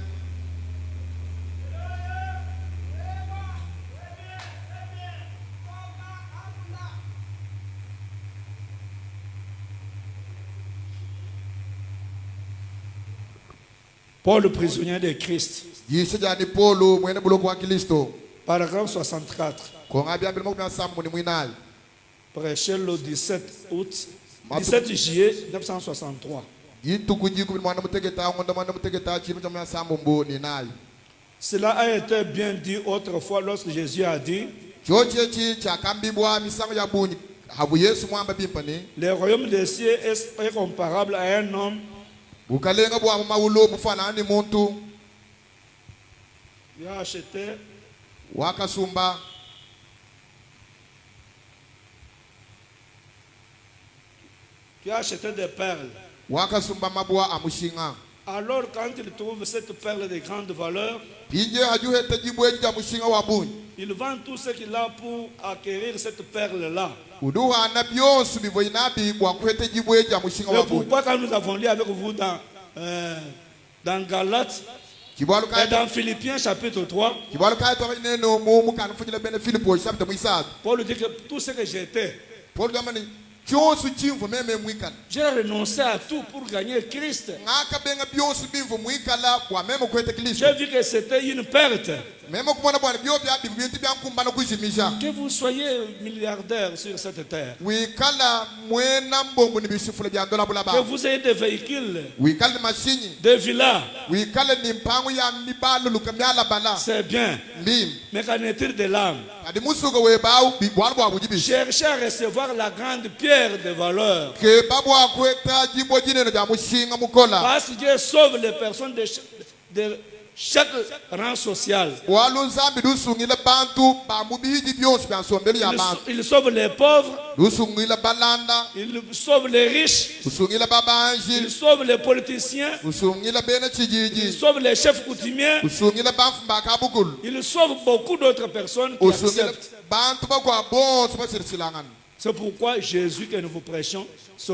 Paul, le prisonnier de Christ, yisijani Paulo mwene buloko wa Kristo paragraphe 64, konga byambile mo bya samu ni mwinali prêché le 17 août, 17 juillet 1963. yitukuji ku mwana mutegeta ngonda mwana mutegeta chino cha samu mbo ni nayi. Cela a été bien dit autrefois lorsque Jésus a dit, chochechi cha kambibwa misango ya bunyi habu Yesu mwamba bimpani le royaume des cieux est comparable à un homme ukalenga bwa mawulo mufana ni muntu qui a acheté wakasumba des perles. wakasumba mabwa amushinga Alors quand il trouve cette perle de grande valeur, pinje ajuhete jibwe ja mushinga wa bunyi il vend tout ce qu'il a pour acquérir cette perle-là. uduha na byonsu bivoinabi bwa kuhete jibwe ja mushinga wa C'est bunyi pourquoi quand nous avons lu avec vous dans Galates kibwalu et ka dans Philippiens chapitre 3, kibwalu ka to neno mu mukana fujile bene Filipo chapter muisad Paul dit que tout ce que j'étais, Paul gamani kyonsu chimvu meme mwikala j'ai renoncé à tout pour gagner Christ. ngaka benga byonsu bimvu mwikala kwa meme kuhete Kristo J'ai vu que c'était une perte. meme kumona bwana byo bya bintu byankumbana kujimisha Que vous soyez milliardaire sur cette terre, wikala mwena mbongo ni bisifule bya dola que bulaba vous ayez des véhicules, wikala ni mashinyi des villas, wikala ni mpango ya mibalo lukamyala bala c'est bien. mbim Mais qu'en est-il de l'âme? adi musugo we bawu bibwalo bwa bujibi Cherchez à recevoir la grande pierre de valeur. ke babu akweta jibo jineno ja mushinga mukola Parce que Dieu sauve les personnes de chaque rang social. walu zambi lusungile bantu bamubihiji byonse byansombeli ya bantu Il sauve les pauvres, lusungile balanda il sauve les riches, lusungile il babanji sauve les politiciens, lusungile bene il chijiji sauve les chefs coutumiers, lusungile bamfu bakabukulu il sauve beaucoup d'autres personnes qui usungile acceptent. bantu bakwa bonse basirisilangana C'est pourquoi Jésus que nous vous prêchons, c'est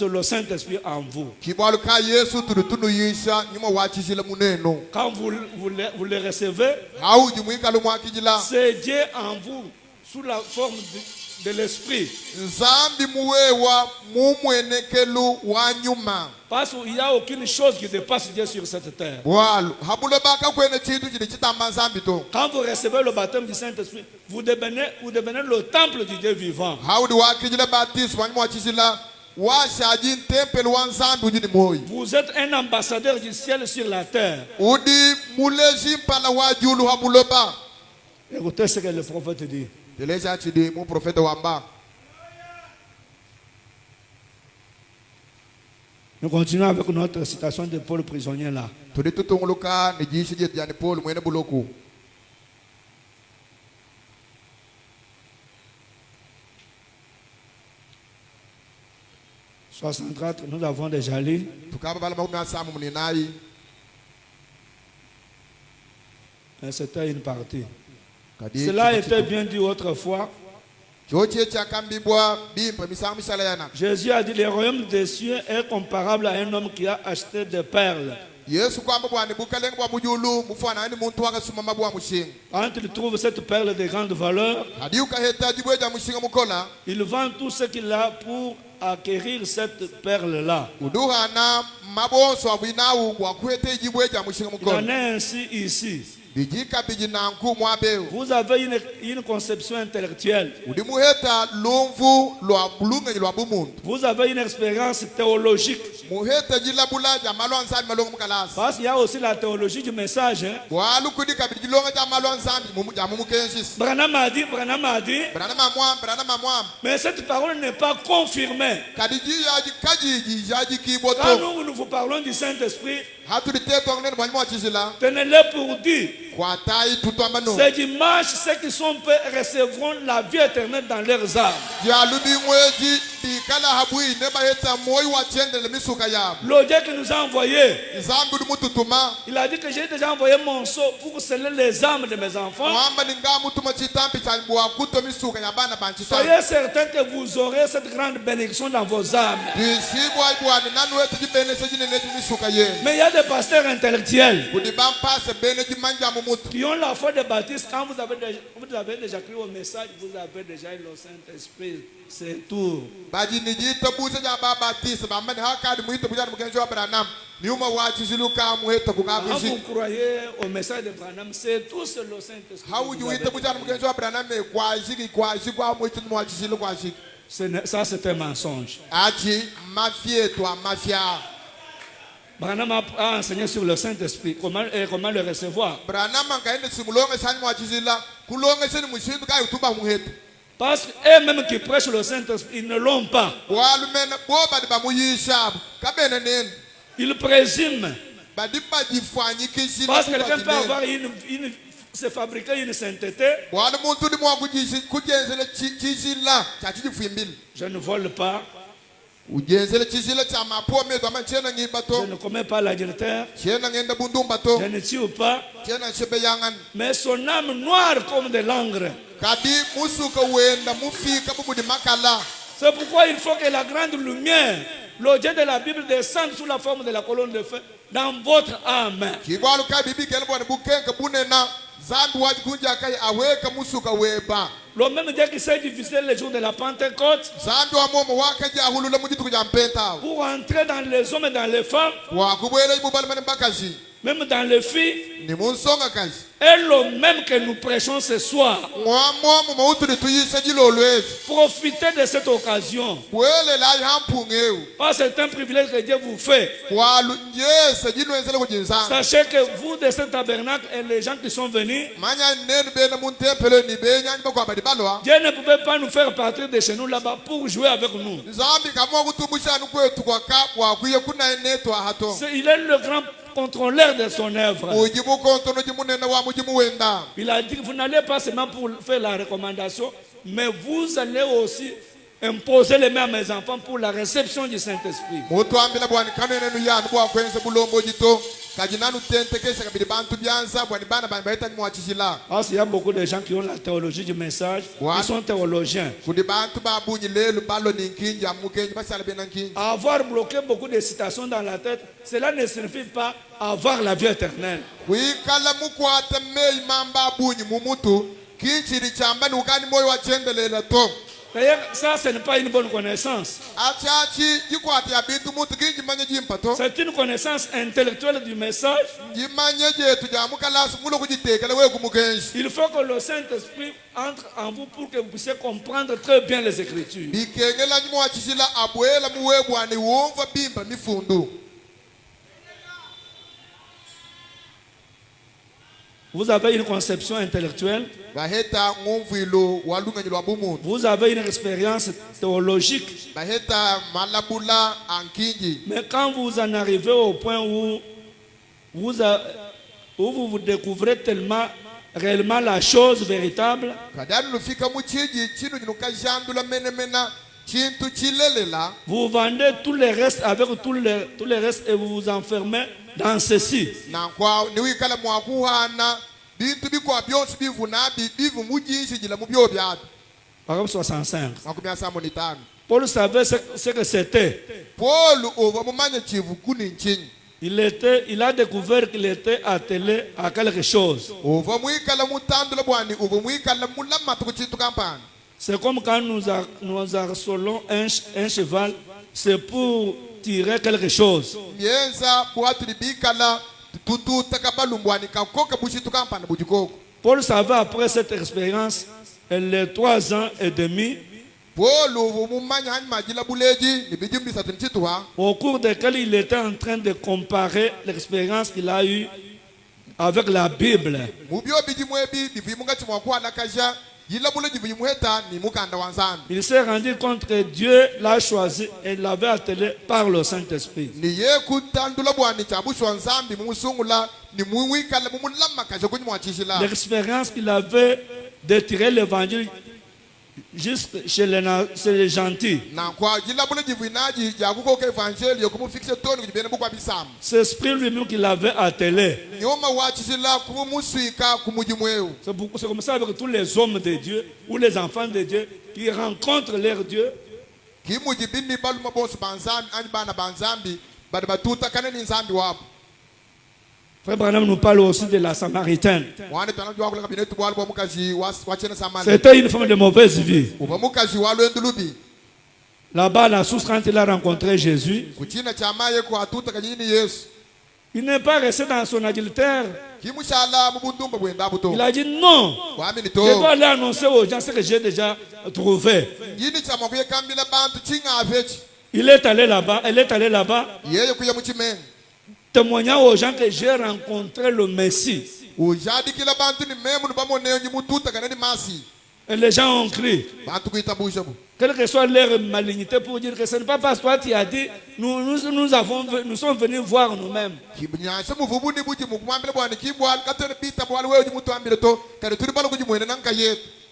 le Saint-Esprit en vous. kibwalu ka Yesu tunu yisha nyuma wachishile muneno Quand vous le recevez, hauji mwikalu mwakijila c'est Dieu en vous, sous la forme de l'Esprit. nzambi muwewa mumwenekelu wa nyuma Parce qu'il n'y a aucune chose qui dépasse Dieu sur cette terre. bwalu habulo baka kwene chintu chili chitamba nzambi to Quand vous recevez le baptême du Saint-Esprit, vous devenez le temple du Dieu vivant. haudi wakijile batiswa nyuma wachishila washaji ntempeli wa nzambi ujini moyi Vous êtes un ambassadeur du ciel sur la terre. udi mulezi mpala wa julu habulo ba Écoutez ce que le prophète dit. teleja chidi mu profeta wamba. Nous continuons avec notre citation de Paul prisonnier là. Tudi tutunguluka ni jishi je jani Paul mwene buloku. « 64, nous avons déjà lu. Tukaba bala maumi asamu mninai. Mais c'était une partie. Kadi Cela était bien dit autrefois. choche cha kambibwa bimpa misangu misala yana. Jésus a dit, le royaume des cieux est comparable à un homme qui a acheté des perles. Yesu kwamba bwana bukalenga bwa mujulu mufana ni muntu wakasuma mabwa mushinga. Quand il trouve cette perle de grande valeur, Hadi ukaheta jibwe ja mushinga mukola. il vend tout ce qu'il a pour acquérir cette perle-là. Uduhana mabonso abwinawu kwa kuhete jibwe ja mushinga Il en mukola. est ainsi ici. Bijika bijinanku mwabeu. Vous avez une conception intellectuelle. Udimuheta lumvu lwa bulunga lwa bumuntu. Vous avez une expérience théologique. Muheta jilabula ja malwa nzambi malongo mukalasa. Parce qu'il y a aussi la théologie du message. Hein? Walu kudika bijilonga ja malwa nzambi ja mumukensis. Branham a dit. Brana mamwam. Mais cette parole n'est pas confirmée. Kadiji yaji kajiji yaji Quand kiboto. nous vous parlons du Saint-Esprit, Hatu liteto ngene bwanyi mwachisila. tenez-le pour dire Ce dimanche, ceux qui sont prêts recevront la vie éternelle dans leurs âmes. Le Dieu qui nous a envoyés, il a dit que j'ai déjà envoyé mon sceau pour sceller les âmes de mes enfants. Soyez certains que vous aurez cette grande bénédiction dans vos âmes. Mais il y a des pasteurs intellectuels qui ont la foi de baptiste. Quand vous avez déjà cru au message, vous avez déjà eu le Saint-Esprit. C'est tout. Quand vous croyez au message de Branham, c'est tout le Saint-Esprit. Ça, c'est un mensonge. Branham a enseigné sur le Saint-Esprit, comment le recevoir. Parce qu'eux-mêmes qui prêchent le Saint-Esprit, ils ne l'ont pas. Ils présument. Parce que quelqu'un peut avoir se fabriquer une sainteté. Je ne vole pas. Je ne commets pas l'adultère. Je ne tue pas. Mais son âme noire comme de l'encre. C'est pourquoi il faut que la grande lumière, le Dieu de la Bible, descende sous la forme de la colonne de feu dans votre âme. Le même Dieu qui s'est divisé le jour de la Pentecôte pour entrer dans les hommes et dans les femmes, même dans les filles, est le même que nous prêchons ce soir. Profitez de cette occasion. Parce que c'est un privilège que Dieu vous fait. Sachez que vous de ce tabernacle et les gens qui sont venus, Dieu ne pouvait pas nous faire partir de chez nous là-bas pour jouer avec nous. Il est le grand contrôleur de son œuvre. Il a dit que vous n'allez pas seulement pour faire la recommandation, mais vous allez aussi imposer les mains à mes enfants pour la réception du Saint-Esprit. Parce qu'il y a beaucoup de gens qui ont la théologie du message, ils sont théologiens. Avoir bloqué beaucoup de citations dans la tête, cela ne signifie pas avoir la vie éternelle. D'ailleurs, ça, ce n'est pas une bonne connaissance. C'est une connaissance intellectuelle du message. Il faut que le Saint-Esprit entre en vous pour que vous puissiez comprendre très bien les Écritures. Vous avez une conception intellectuelle. Vous avez une expérience théologique. Mais quand vous en arrivez au point où vous découvrez tellement réellement la chose véritable, vous vendez tous les restes avec tous les restes et vous vous enfermez dans ceci. Parole 65. Paul savait ce que c'était. Il a découvert qu'il était attelé à quelque chose. C'est comme quand nous harcelons un cheval, c'est pour tirer quelque chose. Paul savait après cette expérience, les 3 ans et demi, au cours desquels il était en train de comparer l'expérience qu'il a eue avec la Bible. Il s'est rendu compte que Dieu l'a choisi et l'avait attelé par le Saint-Esprit. L'expérience qu'il avait de tirer l'évangile juste chez les gentils. C'est l'esprit lui-même qui l'avait attelé. C'est comme ça avec tous les hommes de Dieu ou les enfants de Dieu qui rencontrent leur Dieu. Frère Branham nous parle aussi de la Samaritaine. C'était une femme de mauvaise vie. Là-bas, la source, quand il a rencontré Jésus, il n'est pas resté dans son adultère. Il a dit non. Je dois aller annoncer aux gens ce que j'ai déjà trouvé. Il est allé là-bas, elle est allée là-bas, témoignant aux gens que j'ai rencontré le Messie. Et les gens ont crié. Quelle que soit leur malignité pour dire que ce n'est pas parce que toi tu as dit, nous sommes venus voir nous-mêmes.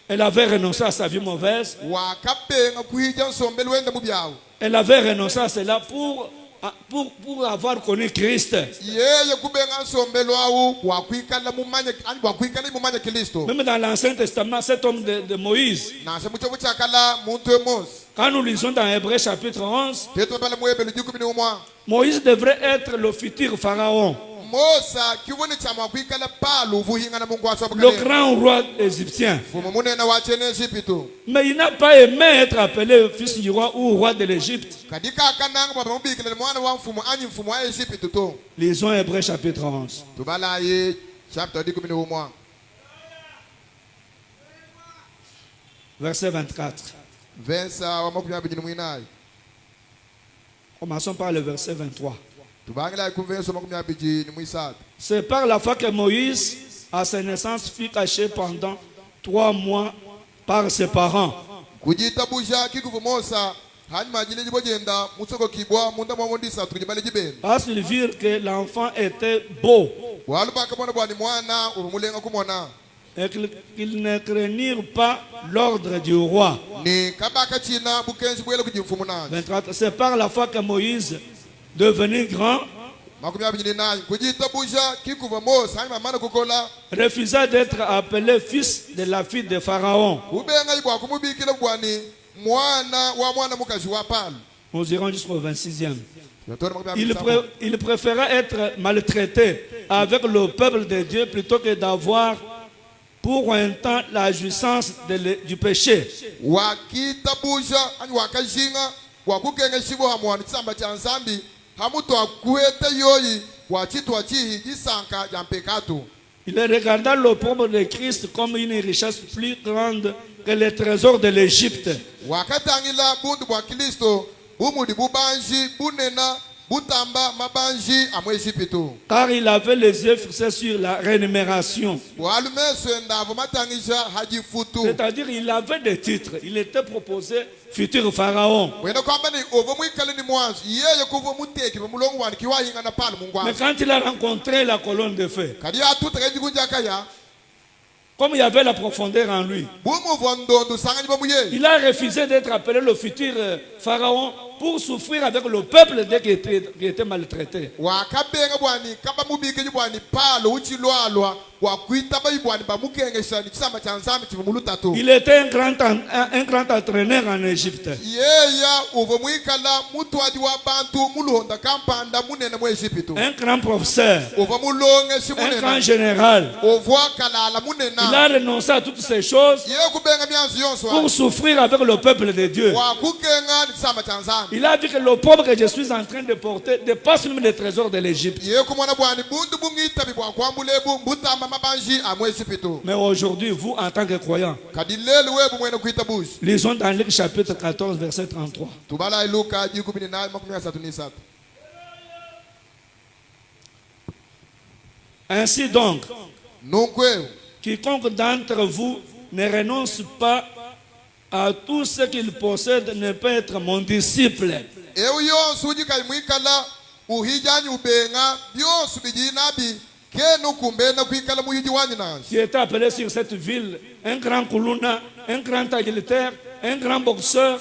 Elle avait renoncé à sa vie mauvaise. Elle avait renoncé à cela pour avoir connu Christ. Même dans l'Ancien Testament, cet homme de Moïse, quand nous lisons dans Hébreux chapitre 11, Moïse devrait être le futur pharaon, le grand roi égyptien. Mais il n'a pas aimé être appelé fils du roi ou roi de l'Égypte. Lisons Hébreux chapitre 11. Verset 24. Commençons par le verset 23. C'est par la foi que Moïse, à sa naissance, fut caché pendant 3 mois par ses parents. Parce qu'ils virent que l'enfant était beau et qu'ils ne craignirent pas l'ordre du roi. 23. C'est par la foi que Moïse, devenu grand, refusa d'être appelé fils de la fille de Pharaon. Nous irons jusqu'au 26e. Il préféra être maltraité avec le peuple de Dieu plutôt que d'avoir pour un temps la jouissance du péché. Il regarda l'opprobre de Christ comme une richesse plus grande que les trésors de l'Égypte. Car il avait les yeux fixés sur la rémunération. C'est-à-dire il avait des titres. Il était proposé futur pharaon. Mais quand il a rencontré la colonne de feu, comme il y avait la profondeur en lui, il a refusé d'être appelé le futur pharaon pour souffrir avec le peuple dès qu'il était maltraité. Il était un grand entraîneur en Égypte. Un grand professeur. Un grand général. Il a renoncé à toutes ces choses pour souffrir avec le peuple de Dieu. Il a dit que le pauvre que je suis en train de porter dépasse même les trésors de l'Égypte. Mais aujourd'hui, vous, en tant que croyants, lisons dans Luc chapitre 14, verset 33. Ainsi donc, quiconque d'entre vous ne renonce pas à tout ce qu'il possède, ne peut être mon disciple. Qui était appelé sur cette ville un grand Kuluna, un grand agilitaire, un grand boxeur.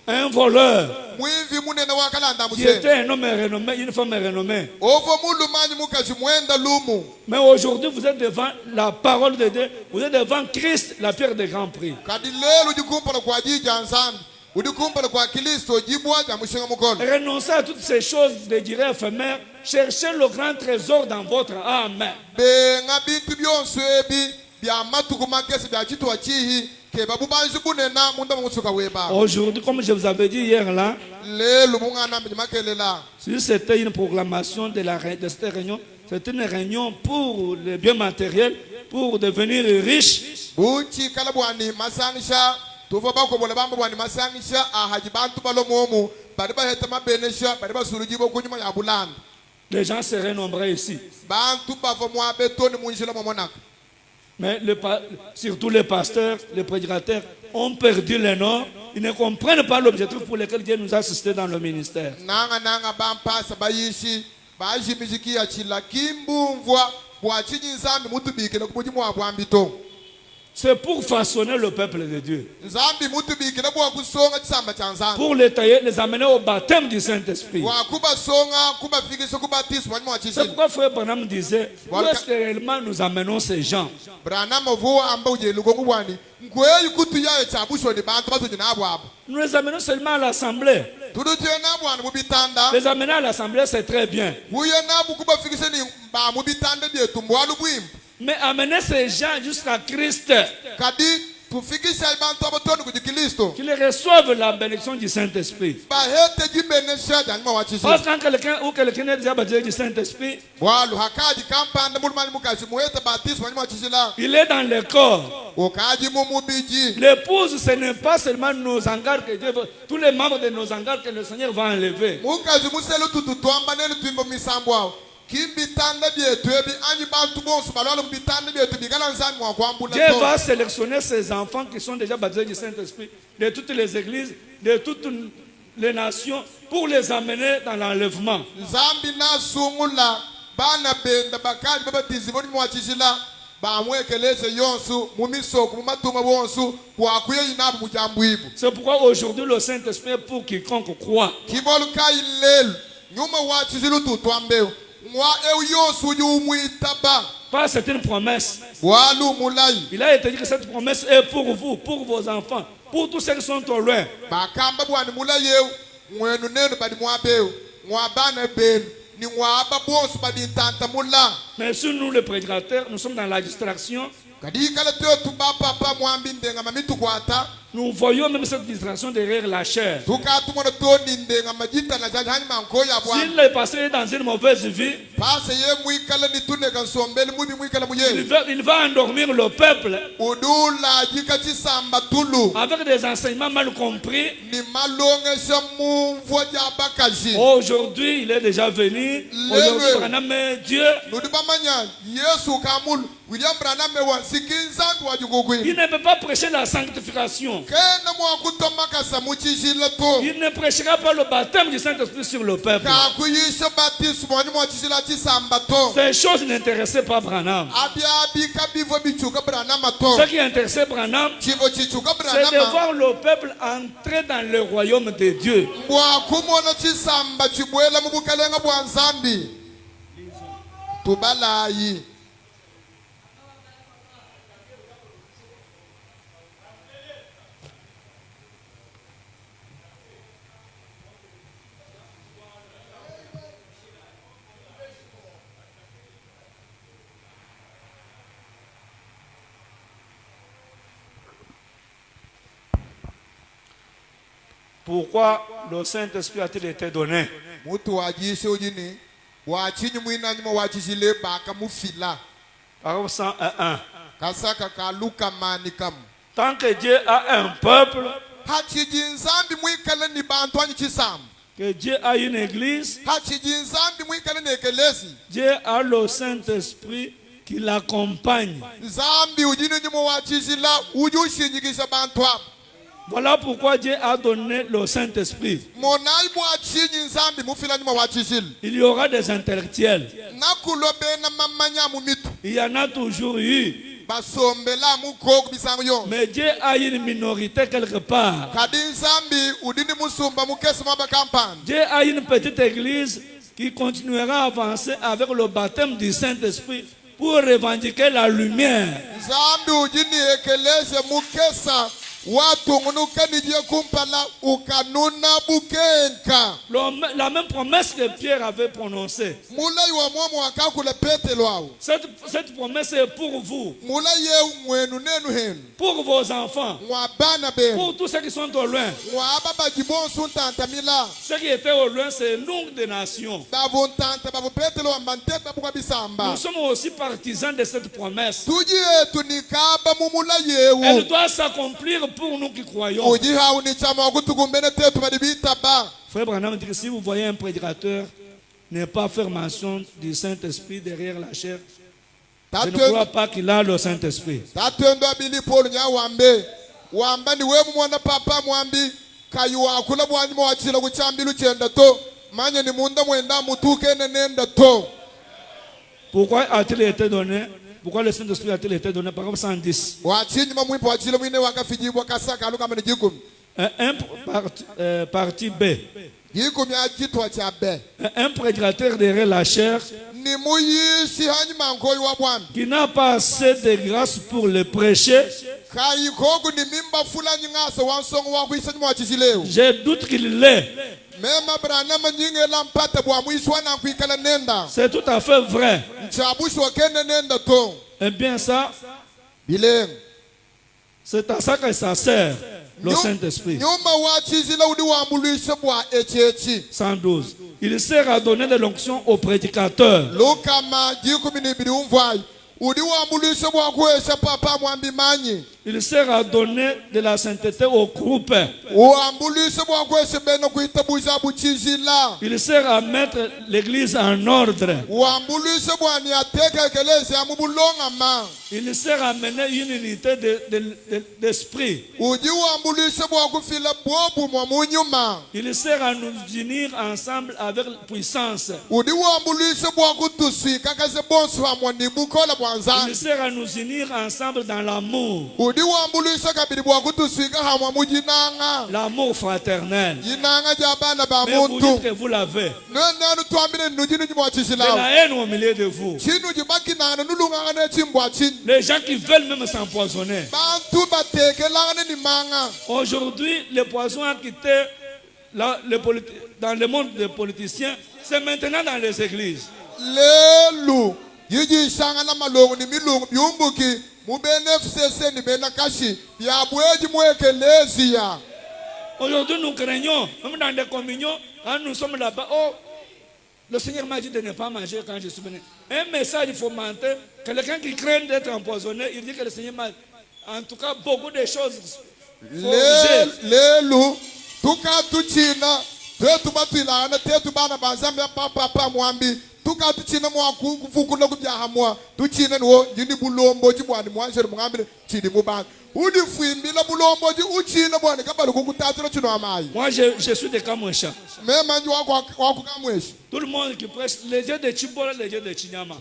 Un voleur qui était un homme renommé, une femme renommée. Mais aujourd'hui, vous êtes devant la parole de Dieu, vous êtes devant Christ, la pierre de grand prix. Renoncez à toutes ces choses de durée éphémère. Cherchez le grand trésor dans votre âme. Aujourd'hui, comme je vous avais dit hier là, si c'était une proclamation de cette réunion, c'était une réunion pour les biens matériels, pour devenir riche. Les gens seraient nombreux ici. Mais surtout les pasteurs, les prédicateurs ont perdu le nom. Ils ne comprennent pas l'objectif pour lequel Dieu nous a assistés dans le ministère. C'est pour façonner le peuple de Dieu. Pour les tailler, les amener au baptême du Saint-Esprit. C'est pourquoi Frère Branham disait, où est-ce que réellement nous amenons ces gens? Nous les amenons seulement à l'assemblée. Les amener à l'assemblée, c'est très bien. Mais amener ces gens jusqu'à Christ, qu'ils reçoivent la bénédiction du Saint-Esprit. Parce que quand quelqu'un est déjà baptisé du Saint-Esprit, il est dans le corps. L'épouse, ce n'est pas seulement nos hangars que Dieu veut, tous les membres de nos hangars que le Seigneur va enlever. Dieu va sélectionner ces enfants qui sont déjà baptisés du Saint-Esprit de toutes les églises, de toutes les nations, pour les amener dans l'enlèvement. C'est pourquoi aujourd'hui le Saint-Esprit est pour quiconque croit. Pas c'est une promesse. Il a été dit que cette promesse est pour vous, pour vos enfants, pour tous ceux qui sont au loin. Mais si nous les prédicateurs, nous sommes dans la distraction. Nous voyons même cette distraction derrière la chair. S'il est passé dans une mauvaise vie, il va endormir le peuple avec des enseignements mal compris. Aujourd'hui, il est déjà venu. Aujourd'hui, Branham est Dieu. Il ne peut pas prêcher la sanctification. Il ne prêchera pas le baptême du Saint-Esprit sur le peuple. Ces choses n'intéressaient pas Branham. Ce qui intéressait Branham, c'est de voir le peuple entrer dans le royaume de Dieu. Pourquoi le Saint-Esprit a-t-il été donné? Parole 101. Tant que Dieu a un peuple, que Dieu a une église, Dieu a le Saint-Esprit qui l'accompagne. Voilà pourquoi Dieu a donné le Saint-Esprit. Il y aura des intellectuels. Il y en a toujours eu. Mais Dieu a une minorité quelque part. Dieu a une petite église qui continuera à avancer avec le baptême du Saint-Esprit pour revendiquer la lumière. La même promesse que Pierre avait prononcée. Cette promesse est pour vous, pour vos enfants, pour tous ceux qui sont au loin. Ceux qui étaient au loin, c'est nous des nations. Nous sommes aussi partisans de cette promesse. Elle doit s'accomplir pour nous qui croyons. Frère Branham dit que si vous voyez un prédicateur ne pas faire mention du Saint-Esprit derrière la chair, je ne crois pas qu'il a le Saint-Esprit. Pourquoi a-t-il été donné? Pourquoi le Saint-Esprit a-t-il été donné? Paragraphe 110. Partie B. Un prédicateur derrière la chair qui n'a pas assez de grâce pour le prêcher, je doute qu'il l'est. C'est tout à fait vrai. Et bien ça, c'est à ça que ça sert, le Saint-Esprit. 112. Il sert à donner de l'onction aux prédicateurs. Il sert à donner de la sainteté au groupe. Il sert à mettre l'église en ordre. Il sert à mener une unité d'esprit. Il sert à nous unir ensemble avec puissance. Il sert à nous unir ensemble dans l'amour. L'amour fraternel. Mais vous dites que vous l'avez. De la haine au milieu de vous. Les gens qui veulent même s'empoisonner. Aujourd'hui, le poison a quitté dans le monde des politiciens. C'est maintenant dans les églises. Aujourd'hui, nous craignons, même dans des communions, quand nous sommes là-bas, oh, le Seigneur m'a dit de ne pas manger quand je suis venu. Un message, il faut mentir. Quelqu'un qui craint d'être empoisonné, il dit que le Seigneur m'a dit, en tout cas, beaucoup de choses. Moi, je suis de Kamoucha. Tout le monde qui prêche, les dieux de Chibola, les dieux de Chinyama.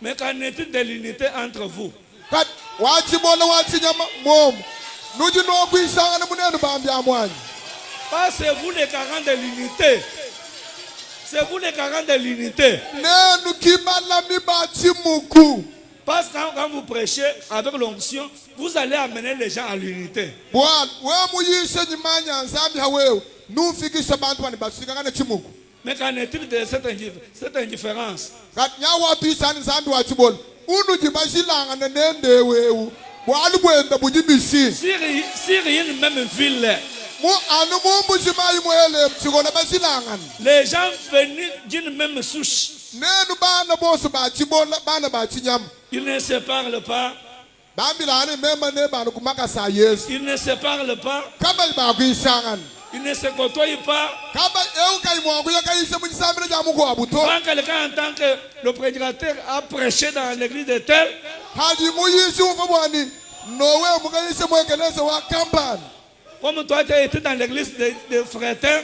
Mais qu'en est-il de l'unité entre vous? C'est vous les garants de l'unité. C'est vous les garants de l'unité. Parce que quand vous prêchez avec l'onction, vous allez amener les gens à l'unité. Mais qu'en est-il de cette indifférence? Si rien même ville, les gens venus d'une même souche, nenu bana boso ba chibola bana ba chinyam. Ils ne se parlent pas. Bambilani memba ne bana kumaka sa Yesu. Ils ne se parlent pas. Kama ba kuisangan. Ils ne se côtoient pas. Kama eu kai mwangu ya kai se mujisamira jamu ko abuto. Quand quelqu'un entend que le prédicateur a prêché dans l'église de tel, Haji muyishi ufabwani nowe mukayise mwekeleze wa kampani. comme toi tu as été dans l'église de Frétin,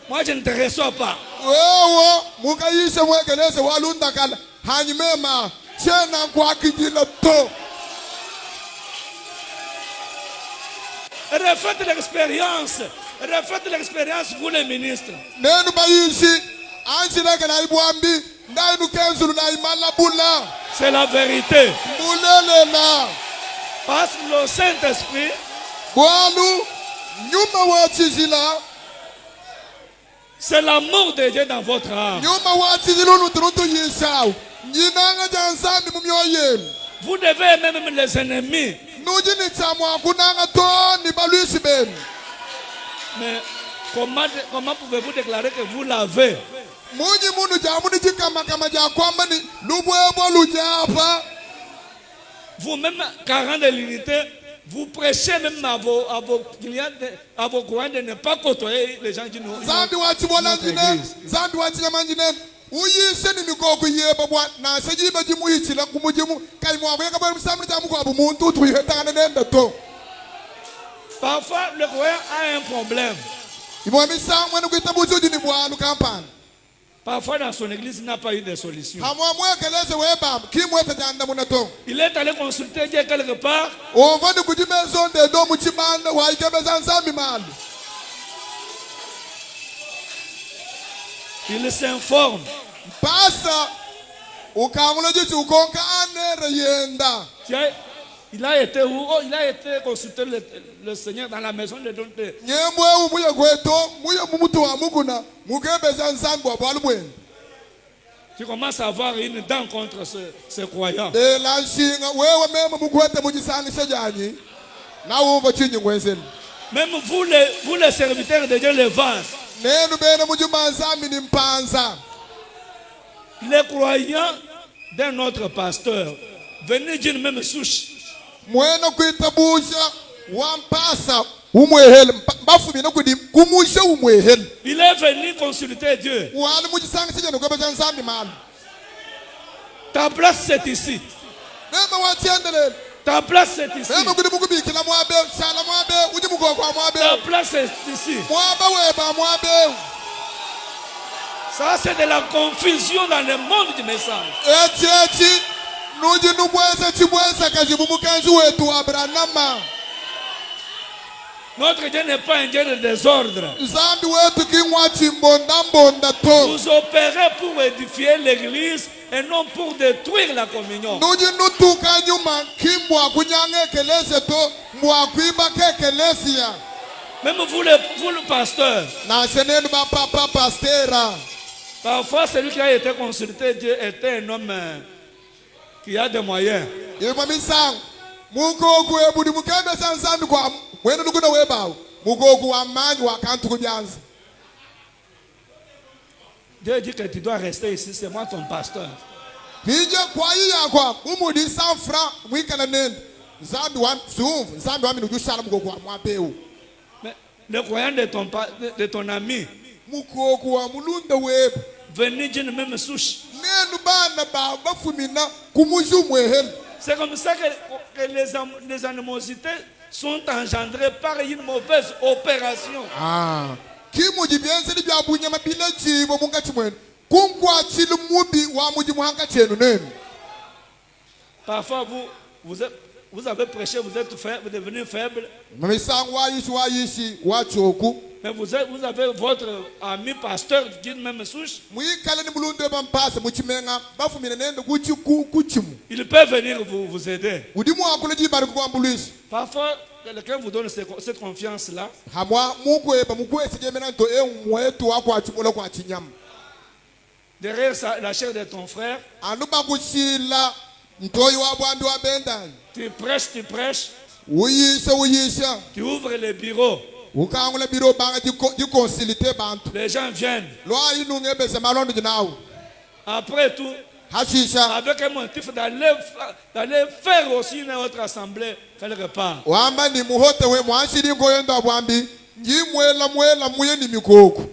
moi je ne te reçois pas. Wewe mukayise mwekeleze wa lundakala hanyimema chena kwa kijila to. Refaites l'expérience. Refaites l'expérience, vous les ministres. Nenu bayishi anchileke na ibwambi ndanu kenzulu na imala bula. C'est la vérité. Bulelela. Parce que le Saint-Esprit, Bwalu nyuma wa chizila. c'est l'amour de Dieu dans votre âme. Nyuma wa chizila nuturutu yisau. Nyinanga jansami mumyoyenu. Vous devez aimer même les ennemis. Nujini chamwa kunanga to ni baluisi benu. Mais comment pouvez-vous déclarer que vous l'avez? Munyi mundu jamuni jikama kama jakwamba ni lubwebo lujapa. Vous-même, 40 de l'unité, vous prêchez même à vos clients, à vos croyants de ne pas côtoyer les gens qui nous Zambi wachibola njine, zambi wachinyama njine. Uyise ni mikoku yeba bwa na sejiba jimu ichila kumujimu kai mwa kwa bwa msamri jamu kwa bumuntu tuihetana nenda to. Parfois, le croyant a un problème. Imwamisa mwana kuitabuzu jini bwalu kampani. Parfois, dans son église, il n'a pas eu de solution. Il est allé consulter Dieu quelque part. Il s'informe. Il a été où? Oh, il a été consulter le Seigneur dans la maison de Donté. Tu commences à avoir une dent contre ce croyant. Même vous les serviteurs de Dieu, les vents. Les croyants d'un autre pasteur, venez dire même souche. Il est venu consulter Dieu. Ta place c'est ici. Ta place c'est ici. Ta place c'est ici. Ça c'est de la confusion dans le monde du message. Notre Dieu n'est pas un Dieu de désordre. Vous opérez pour édifier l'église et non pour détruire la communion. Même vous le pasteur. Parfois celui qui a été consulté Dieu était un homme qui a des moyens. Dieu dit que tu dois rester ici, c'est moi ton pasteur. Mais le croyant de ton ami, venez dire même souche. C'est comme ça que les animosités sont engendrées par une mauvaise opération. Parfois vous avez prêché, vous êtes faible, vous devenez faible. Mais vous avez votre ami pasteur qui dit même souche. Il peut venir vous aider. Parfois, quelqu'un vous donne cette confiance-là. Derrière la chair de ton frère, tu prêches. Tu ouvres les bureaux. Les gens viennent. Après tout, hashisha avec un motif d'aller faire aussi une autre assemblée quelque part. wamba ni muhote we mwashiri ngoyenda bwambi njimwela mwela muye ni mikoku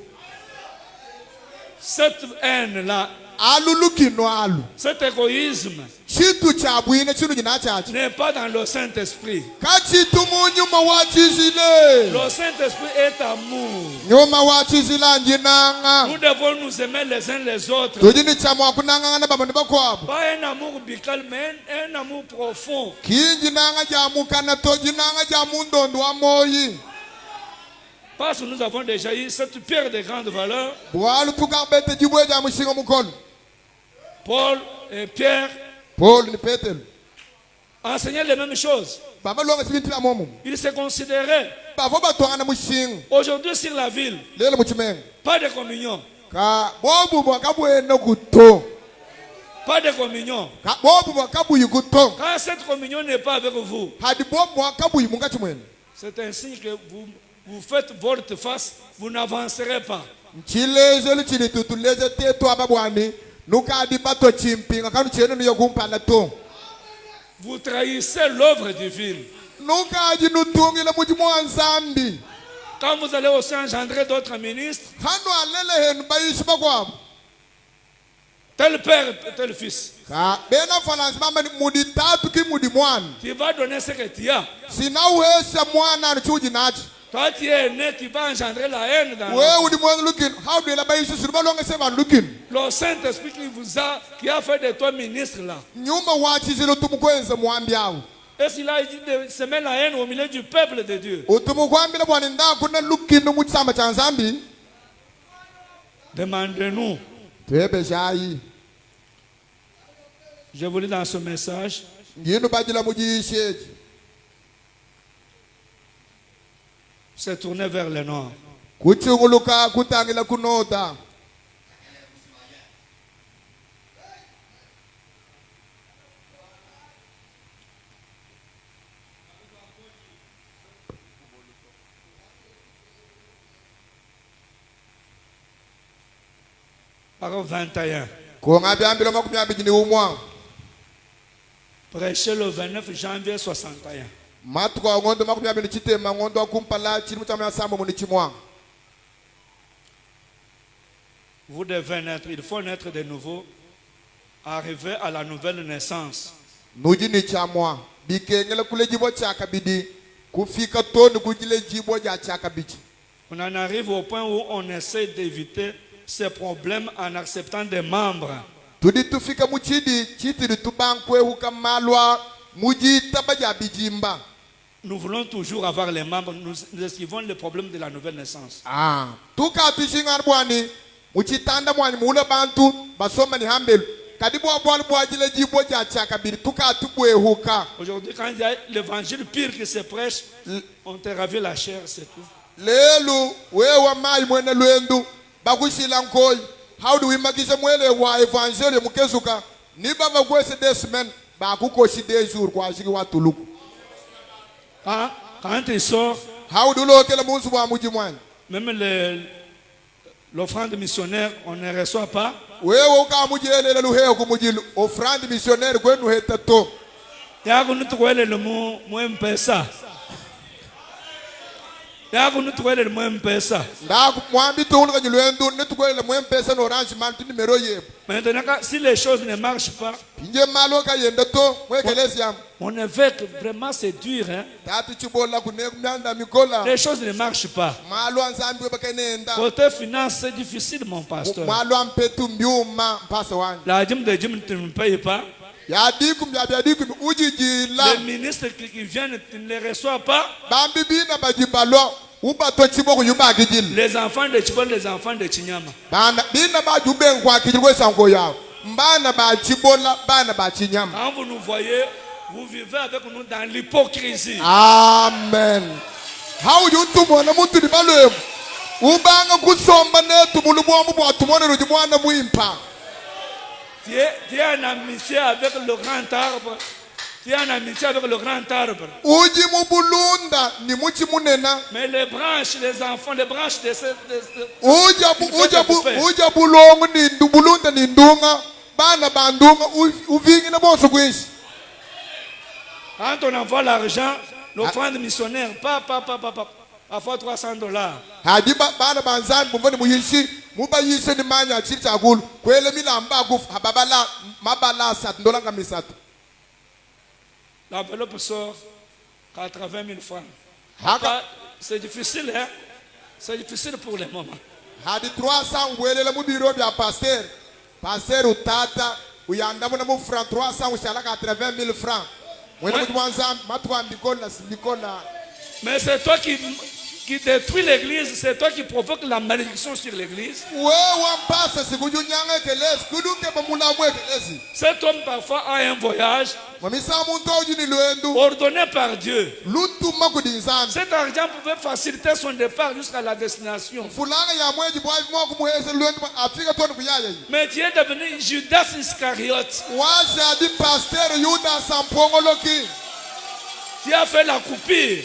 Cette haine-là, alulukino alu cet égoïsme chitu chabwine chinu ginachachi n'est pas dans le Saint-Esprit. kachitu munyuma wachizile Le Saint-Esprit est amour. nyuma wachizila njinanga Nous devons nous aimer les uns les autres. tujini chamwa kunangana babandi bakwabo Pas un amour bical, mais un amour profond. kinjinanga jamukana tojinanga jamundondo wa moyi Parce que nous avons déjà eu cette pierre de grande valeur. bwalu tukabete jibwe jamushinga mukono Paul et Pierre Paul ni Petero enseignaient les mêmes choses. baba longa sibintila momo Ils se considéraient bavo batwanga mushinga aujourd'hui sur la ville, lelo muchimenga pas de communion. ka bobu bwakabwene kuto Pas de communion. ka bobu bwakabuyi kuto Quand cette communion n'est pas avec vous, hadi bobu bwakabuyi munga chimwene c'est ainsi que vous faites votre face, vous n'avancerez pas. nchilezo lichili tutuleze tetu ababwani nukadi bato chimpinga kanu chene niyo kumpana to Vous trahissez l'œuvre divine. nukadi nutungile mujimwa nzambi Quand vous allez aussi engendrer d'autres ministres, hanu alele henu bayishi bakwabo tel père, tel fils, ka bena falansi mama ni mudi tatu ki mudi mwana tu vas donner ce que tu as. sinauhesha mwana ni chuji nachi Toi, tu es né, tu vas engendrer la haine dans we udi mwana lukin how de la bayishi sulubalonga sema lukin le Saint-Esprit qui a fait de toi ministre là. nyuma wachizilo tumukwenza mwambi awo Et s'il a dit de semer la haine au milieu du peuple de Dieu, utumukwambila bwana nda kuna lukinu muchisamba cha nzambi demandez-nous. twebe shayi Je vous lis dans ce message. nginu bajila mujisheji C'est tourné vers le nord. kuchunguluka kutangila kunota Parole 21. konga byambilo makumi abiri ni umwa Prêché le 29 janvier 61. matuka ngondo makumi abiri chitema ngondo akumpala chilimu cha masamba muni chimwa Vous devez naître, il faut naître de nouveau, arriver à la nouvelle naissance. nuji ni chamwa bikengela kule jibo chaka bidi kufika toni kujile jibo ja chaka bichi On en arrive au point où on essaie d'éviter ces problèmes en acceptant des membres. tudi tufika muchidi chitiri tubankwe hukamalwa muji tabaja bijimba Nous voulons toujours avoir les membres, nous esquivons le problème de la nouvelle naissance. tuka tushinga bwani muchitanda mwani mula bantu basoma ni hambelu kadibu abwali bwajile jibo ja chaka bidi tuka tubwehuka Aujourd'hui, quand il y a l'évangile pire qui se prêche, on te ravit la chair, c'est tout. lelu wewa mai mwene lwendu bakushila nkoi how do we makise mwele wa evangeli mukezuka ni baba kwese desmen bakukoshi dejur kwa shiki watuluku Quand il sort, how do lokela munsu wa muji mwani même l'offrande missionnaire, on ne reçoit pas. wewe ukamujele luheyo kumujilu offrande missionnaire kwenu hetato Yaku nutukwele le mwempesa. Yaku nutukwele le mwempesa. ndaku mwambi tulu kanyilwendu netukwele mwempesa no orange man tu numero yebo Maintenant, si les choses ne marchent pas, pinje malo kayenda to mwekelesi yam on est fait que vraiment c'est dur. Hein? tatu chibola kunekumyanda mikola Les choses ne marchent pas. malo anzambi webakenenda Côté finance, c'est difficile, mon pasteur. malo ampetu mbyuma mpasa wanyu La dîme de Dieu ne me paye pas. yadikum yabyadikum ujijila Les ministres qui viennent, tu ne les reçois pas. bambi bina bajibalo ubato chibo kuyumba akijil Les enfants de Chibol, les enfants de Chinyama. bana bina bajube kwa akijil kwesango yao mbana bachibola bana bachinyama Quand vous nous voyez, vous vivez avec nous dans l'hypocrisie. amen how you tumona muntu libalo ubanga kusomba netu mulubombo bwatumone rujimwana muimpa Tu es en amitié avec le grand arbre Tu es en amitié avec le grand arbre. uji mubulunda ni muchi munena Mais les branches, les enfants, les branches de ce... uja bulongo ni bulunda ni ndunga bana bandunga uvingi na bonso kwisi. Quand on envoie l'argent, l'offrande missionnaire, parfois $300. Hadi bana banzani muvoni muyishi mubayise ni manya chiri chakulu kwele milamba kufa hababala mabala sat ndolanga misatu. L'enveloppe sort 80 000 francs. C'est difficile, hein? C'est difficile pour les moments. Hadi 300 welela mu biro bya pasteur utata uyandamo na mu franc 300 ushala 80 000 francs. Mwene mwanza matwa mbikola sibikola. Mais c'est toi qui détruis l'église, c'est toi qui provoque la malédiction sur l'église. Cet homme parfois a un voyage ordonné par Dieu. Cet argent pouvait faciliter son départ jusqu'à la destination. Mais tu es devenu Judas Iscariote. Tu as fait la coupure.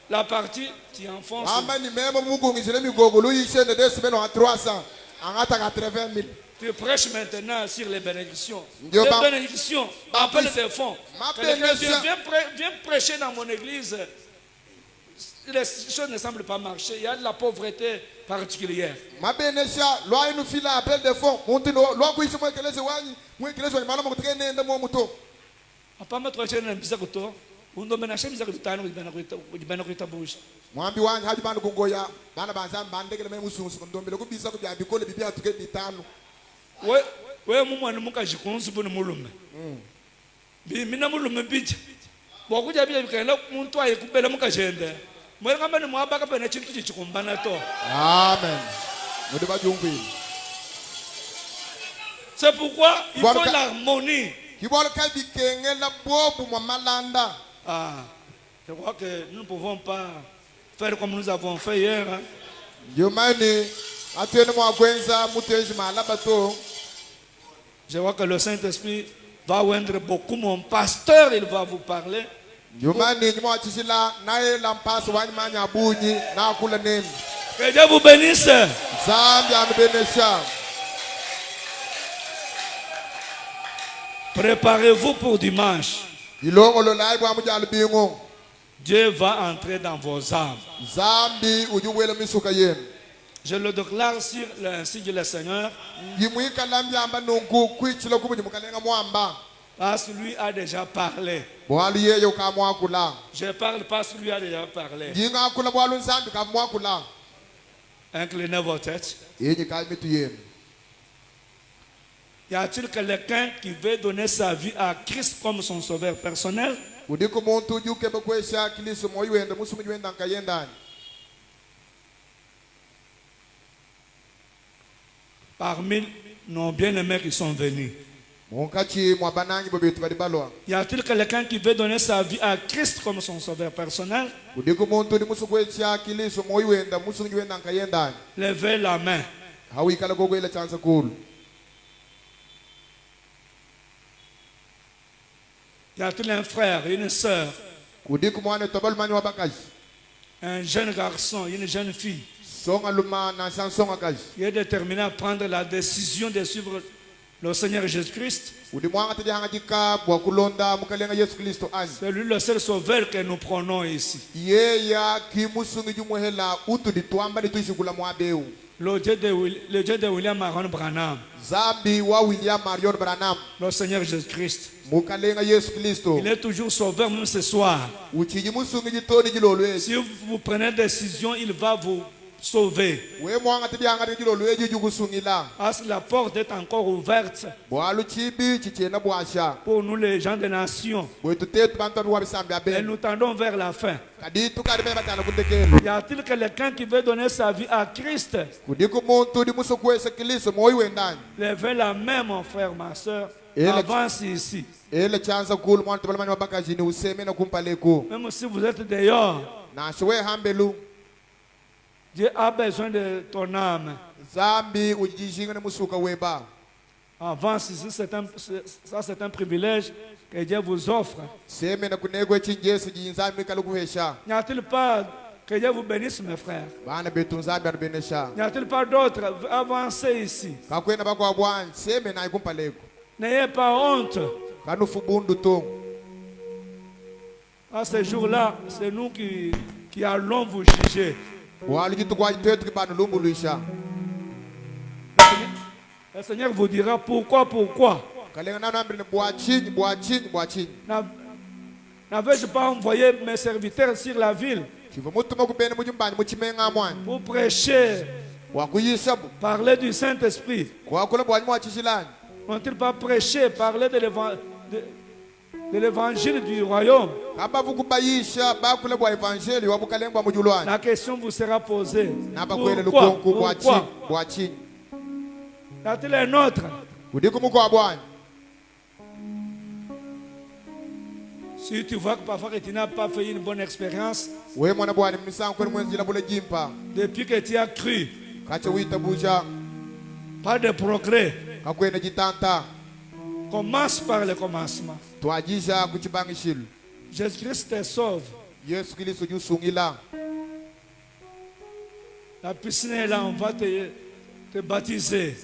La partie, tu enfonces. Tu prêches maintenant sur les bénédictions. Les bénédictions, appelle des fonds. Viens prêcher dans mon église. Les choses ne semblent pas marcher. Il y a de la pauvreté particulière. Mwambi wangu haji bana kungoya bana banzani bandegele me musunsu ndombele kubisa kubya bikole bibya tuke bitano. We mumwana mukajikunzu buni mulume. Mina mulume bija. Bokuja bija bikala muntu ayikubela mukajende. Mwere kamba ni mwabaka pena chintu chikumbana to. Amen. Mudi bajungwi. C'est pourquoi il faut l'harmonie. Je crois que nous ne pouvons pas faire comme nous avons fait hier. Je vois que le Saint-Esprit va oindre beaucoup mon pasteur, il va vous parler. Que Dieu vous bénisse. Préparez-vous pour dimanche. Dieu va entrer dans vos âmes. Je le déclare sur l'insigne du Seigneur. Parce que lui a déjà parlé. Je parle parce que lui a déjà parlé. Inclinez vos têtes. Y a-t-il quelqu'un qui veut donner sa vie à Christ comme son sauveur personnel? Parmi nos bien-aimés qui sont venus, y a-t-il quelqu'un qui veut donner sa vie à Christ comme son sauveur personnel? Levez la main. Y a-t-il un frère, une sœur, un jeune garçon, une jeune fille qui est déterminé à prendre la décision de suivre le Seigneur Jésus-Christ? C'est lui le seul sauveur que nous prenons ici. Le Dieu de William Marion Branham. Le Seigneur Jésus-Christ. Il est toujours sauveur même ce soir. Si vous prenez une décision, il va vous sauver. Parce que la porte est encore ouverte pour nous les gens des nations. Et nous tendons vers la fin. Y a-t-il quelqu'un qui veut donner sa vie à Christ? Levez la main, mon frère, ma soeur. Avance ici. Même si vous êtes dehors, Dieu a besoin de ton âme. Avance ici, ça c'est un privilège que Dieu vous offre. N'y a-t-il pas que Dieu vous bénisse, mes frères? N'y a-t-il pas d'autres? Avancez ici. N'ayez pas honte. À ce jour-là, c'est nous qui allons vous juger. Le Seigneur vous dira pourquoi. N'avais-je pas envoyé mes serviteurs sur la ville pour prêcher, parler du Saint-Esprit? N'ont-ils pas prêché, parler de l'évangile du royaume? La question vous sera posée. Pourquoi? Y a-t-il un autre? Si tu vois que parfois que tu n'as pas fait une bonne expérience depuis que tu as cru, pas de progrès, commence par le commencement. Jésus-Christ te sauve. La piscine est là, on va te baptiser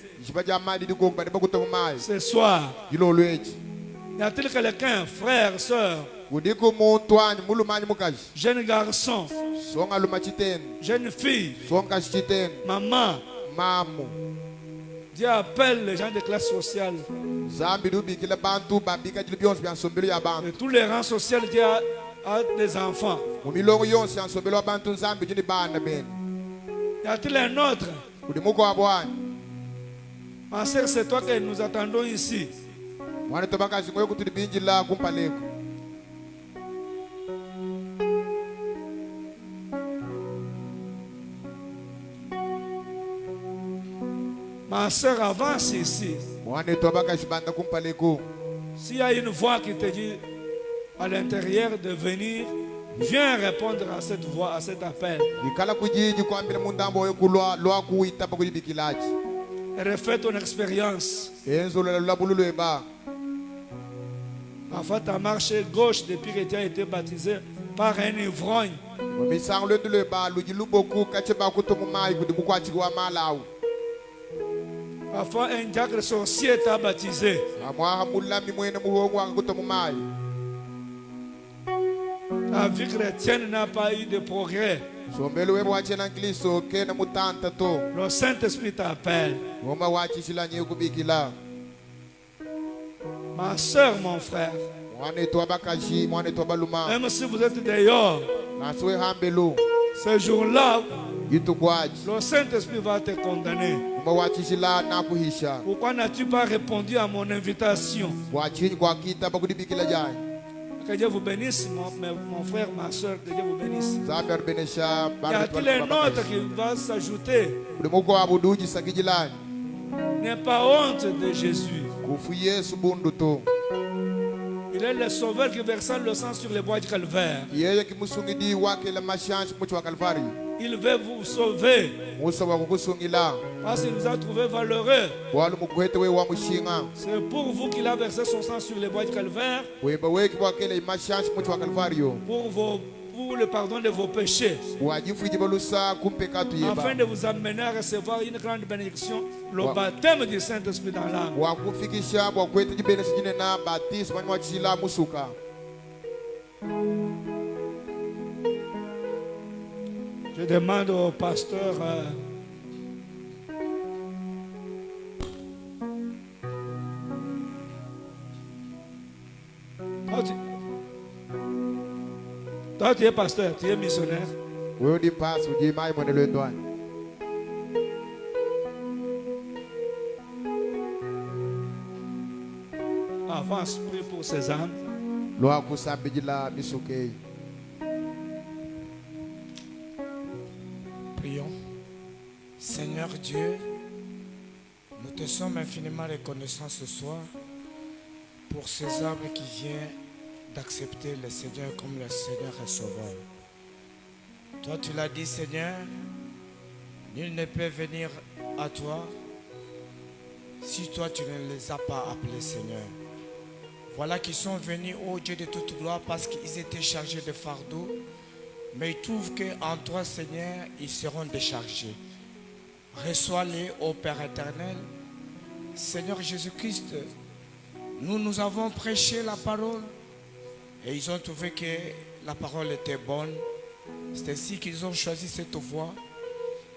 ce soir. Y a-t-il quelqu'un, frère, soeur, jeune garçon, jeune fille, maman? Dieu appelle les gens de classe sociale. De tous les rangs sociaux, Dieu a des enfants. Y a-t-il un autre? Ma sœur, c'est toi que nous attendons ici. Ma sœur, avance ici. S'il y a une voix qui te dit à l'intérieur de venir, viens répondre à cette voix, à cet appel. Refais ton expérience. Parfois, tu as marché gauche depuis que tu as été baptisé par un ivrogne. Parfois, un diacre sorcier t'a baptisé. Ta vie chrétienne n'a pas eu de progrès. Le Saint-Esprit t'appelle. Ma soeur, mon frère, même si vous êtes dehors, ce jour-là, le Saint-Esprit va te condamner. Pourquoi n'as-tu pas répondu à mon invitation? Que Dieu vous bénisse, mon frère, ma soeur, que Dieu vous bénisse. Y a-t-il un autre qui va s'ajouter? N'aie pas honte de Jésus. Il est le sauveur qui versa le sang sur les bois du calvaire. Il veut vous sauver parce qu'il nous a trouvé valeureux. C'est pour vous qu'il a versé son sang sur les bois du calvaire, pour le pardon de vos péchés, afin de vous amener à recevoir une grande bénédiction, le baptême du Saint-Esprit dans l'âme. Je demande au pasteur toi, tu es pasteur, tu es missionnaire. Avance, prie pour ces âmes. Prions. Seigneur Dieu, nous te sommes infiniment reconnaissants ce soir pour ces âmes qui viennent d'accepter le Seigneur comme le Seigneur et Sauveur. Toi, tu l'as dit, Seigneur, nul ne peut venir à toi si toi tu ne les as pas appelés, Seigneur. Voilà qu'ils sont venus, ô Dieu de toute gloire, parce qu'ils étaient chargés de fardeaux. Mais ils trouvent qu'en toi, Seigneur, ils seront déchargés. Reçois-les, ô Père éternel. Seigneur Jésus-Christ, nous avons prêché la parole et ils ont trouvé que la parole était bonne. C'est ainsi qu'ils ont choisi cette voie.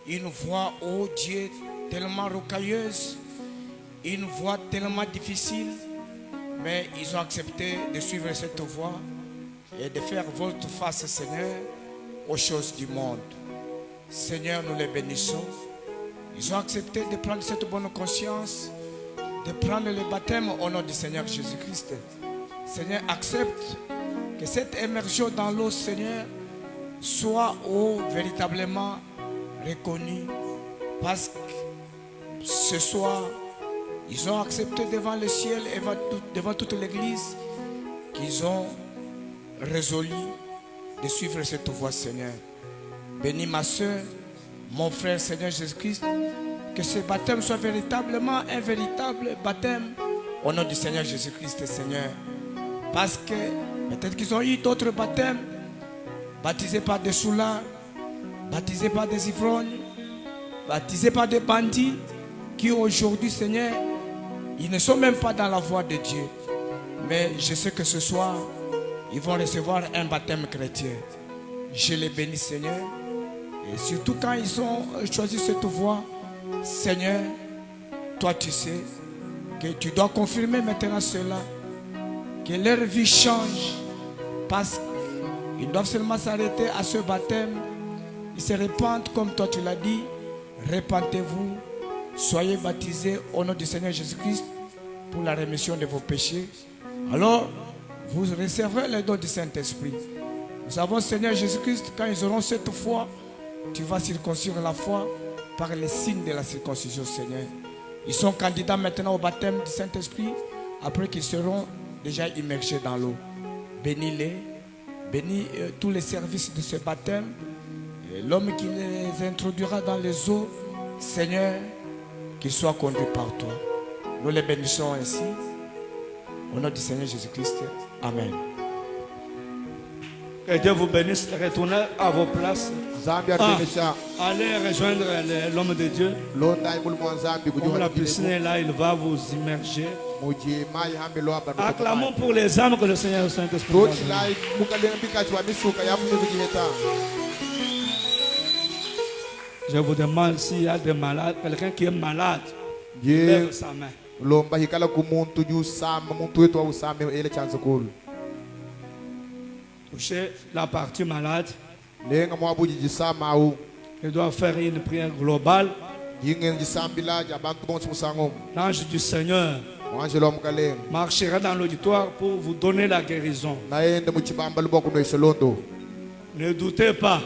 Une voie, ô Dieu, tellement rocailleuse, une voie tellement difficile, mais ils ont accepté de suivre cette voie et de faire votre face, Seigneur, aux choses du monde. Seigneur, nous les bénissons. Ils ont accepté de prendre cette bonne conscience, de prendre le baptême au nom du Seigneur Jésus-Christ. Seigneur, accepte que cette immersion dans l'eau, Seigneur, soit véritablement reconnue, parce que ce soir, ils ont accepté devant le ciel et devant toute l'église qu'ils ont résolu de suivre cette voie, Seigneur. Bénis ma soeur, mon frère, Seigneur Jésus-Christ, que ce baptême soit véritablement un véritable baptême au nom du Seigneur Jésus-Christ, Seigneur. Parce que peut-être qu'ils ont eu d'autres baptêmes, baptisés par des soulards, baptisés par des ivrognes, baptisés par des bandits, qui aujourd'hui, Seigneur, ils ne sont même pas dans la voie de Dieu. Mais je sais que ce soir, ils vont recevoir un baptême chrétien. Je les bénis, Seigneur. Et surtout quand ils ont choisi cette voie, Seigneur, toi tu sais que tu dois confirmer maintenant cela, que leur vie change, parce qu'ils doivent seulement s'arrêter à ce baptême. Ils se répandent comme toi tu l'as dit. Répentez-vous, soyez baptisés au nom du Seigneur Jésus-Christ pour la rémission de vos péchés. Alors, vous recevrez le don du Saint-Esprit. Nous savons, Seigneur Jésus-Christ, quand ils auront cette foi, tu vas circoncire la foi par les signes de la circoncision, Seigneur. Ils sont candidats maintenant au baptême du Saint-Esprit, après qu'ils seront déjà immergés dans l'eau. Bénis-les, bénis tous les services de ce baptême. L'homme qui les introduira dans les eaux, Seigneur, qu'il soit conduit par toi. Nous les bénissons ainsi. Au nom du Seigneur Jésus-Christ. Amen. Que Dieu vous bénisse. Retournez à vos places. Allez rejoindre l'homme de Dieu. Comme la piscine est là, il va vous immerger. Acclamons pour les âmes que le Seigneur Saint-Esprit va donner. Je vous demande s'il y a des malades, quelqu'un qui est malade, lève sa main. Touchez la partie malade. Il doit faire une prière globale. L'ange du Seigneur marchera dans l'auditoire pour vous donner la guérison. Ne doutez pas.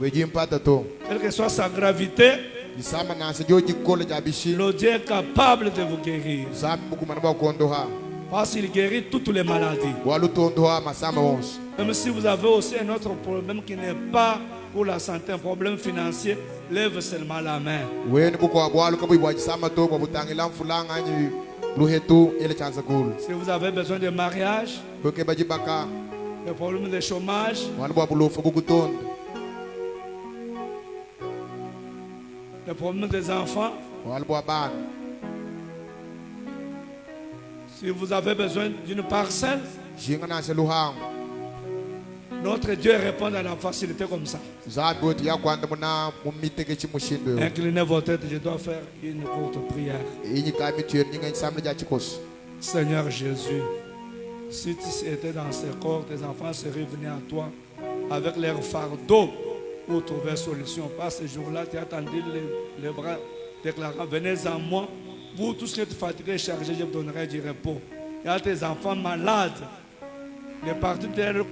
Quelle que soit sa gravité, le Dieu est capable de vous guérir. Parce qu'il guérit toutes les maladies. Même si vous avez aussi un autre problème qui n'est pas pour la santé, un problème financier, lève seulement la main. Si vous avez besoin de mariage, le problème de chômage, le problème des enfants, si vous avez besoin d'une parcelle, notre Dieu répond à la facilité comme ça. Inclinez vos têtes, je dois faire une courte prière. Seigneur Jésus, si tu étais dans ce corps, tes enfants seraient venus à toi avec leur fardeau pour trouver solution. Pas ce jour-là, tu as tendu les bras déclarant, venez en moi, vous tous qui êtes fatigués et chargés, je vous donnerai du repos. Il y a tes enfants malades, les parties de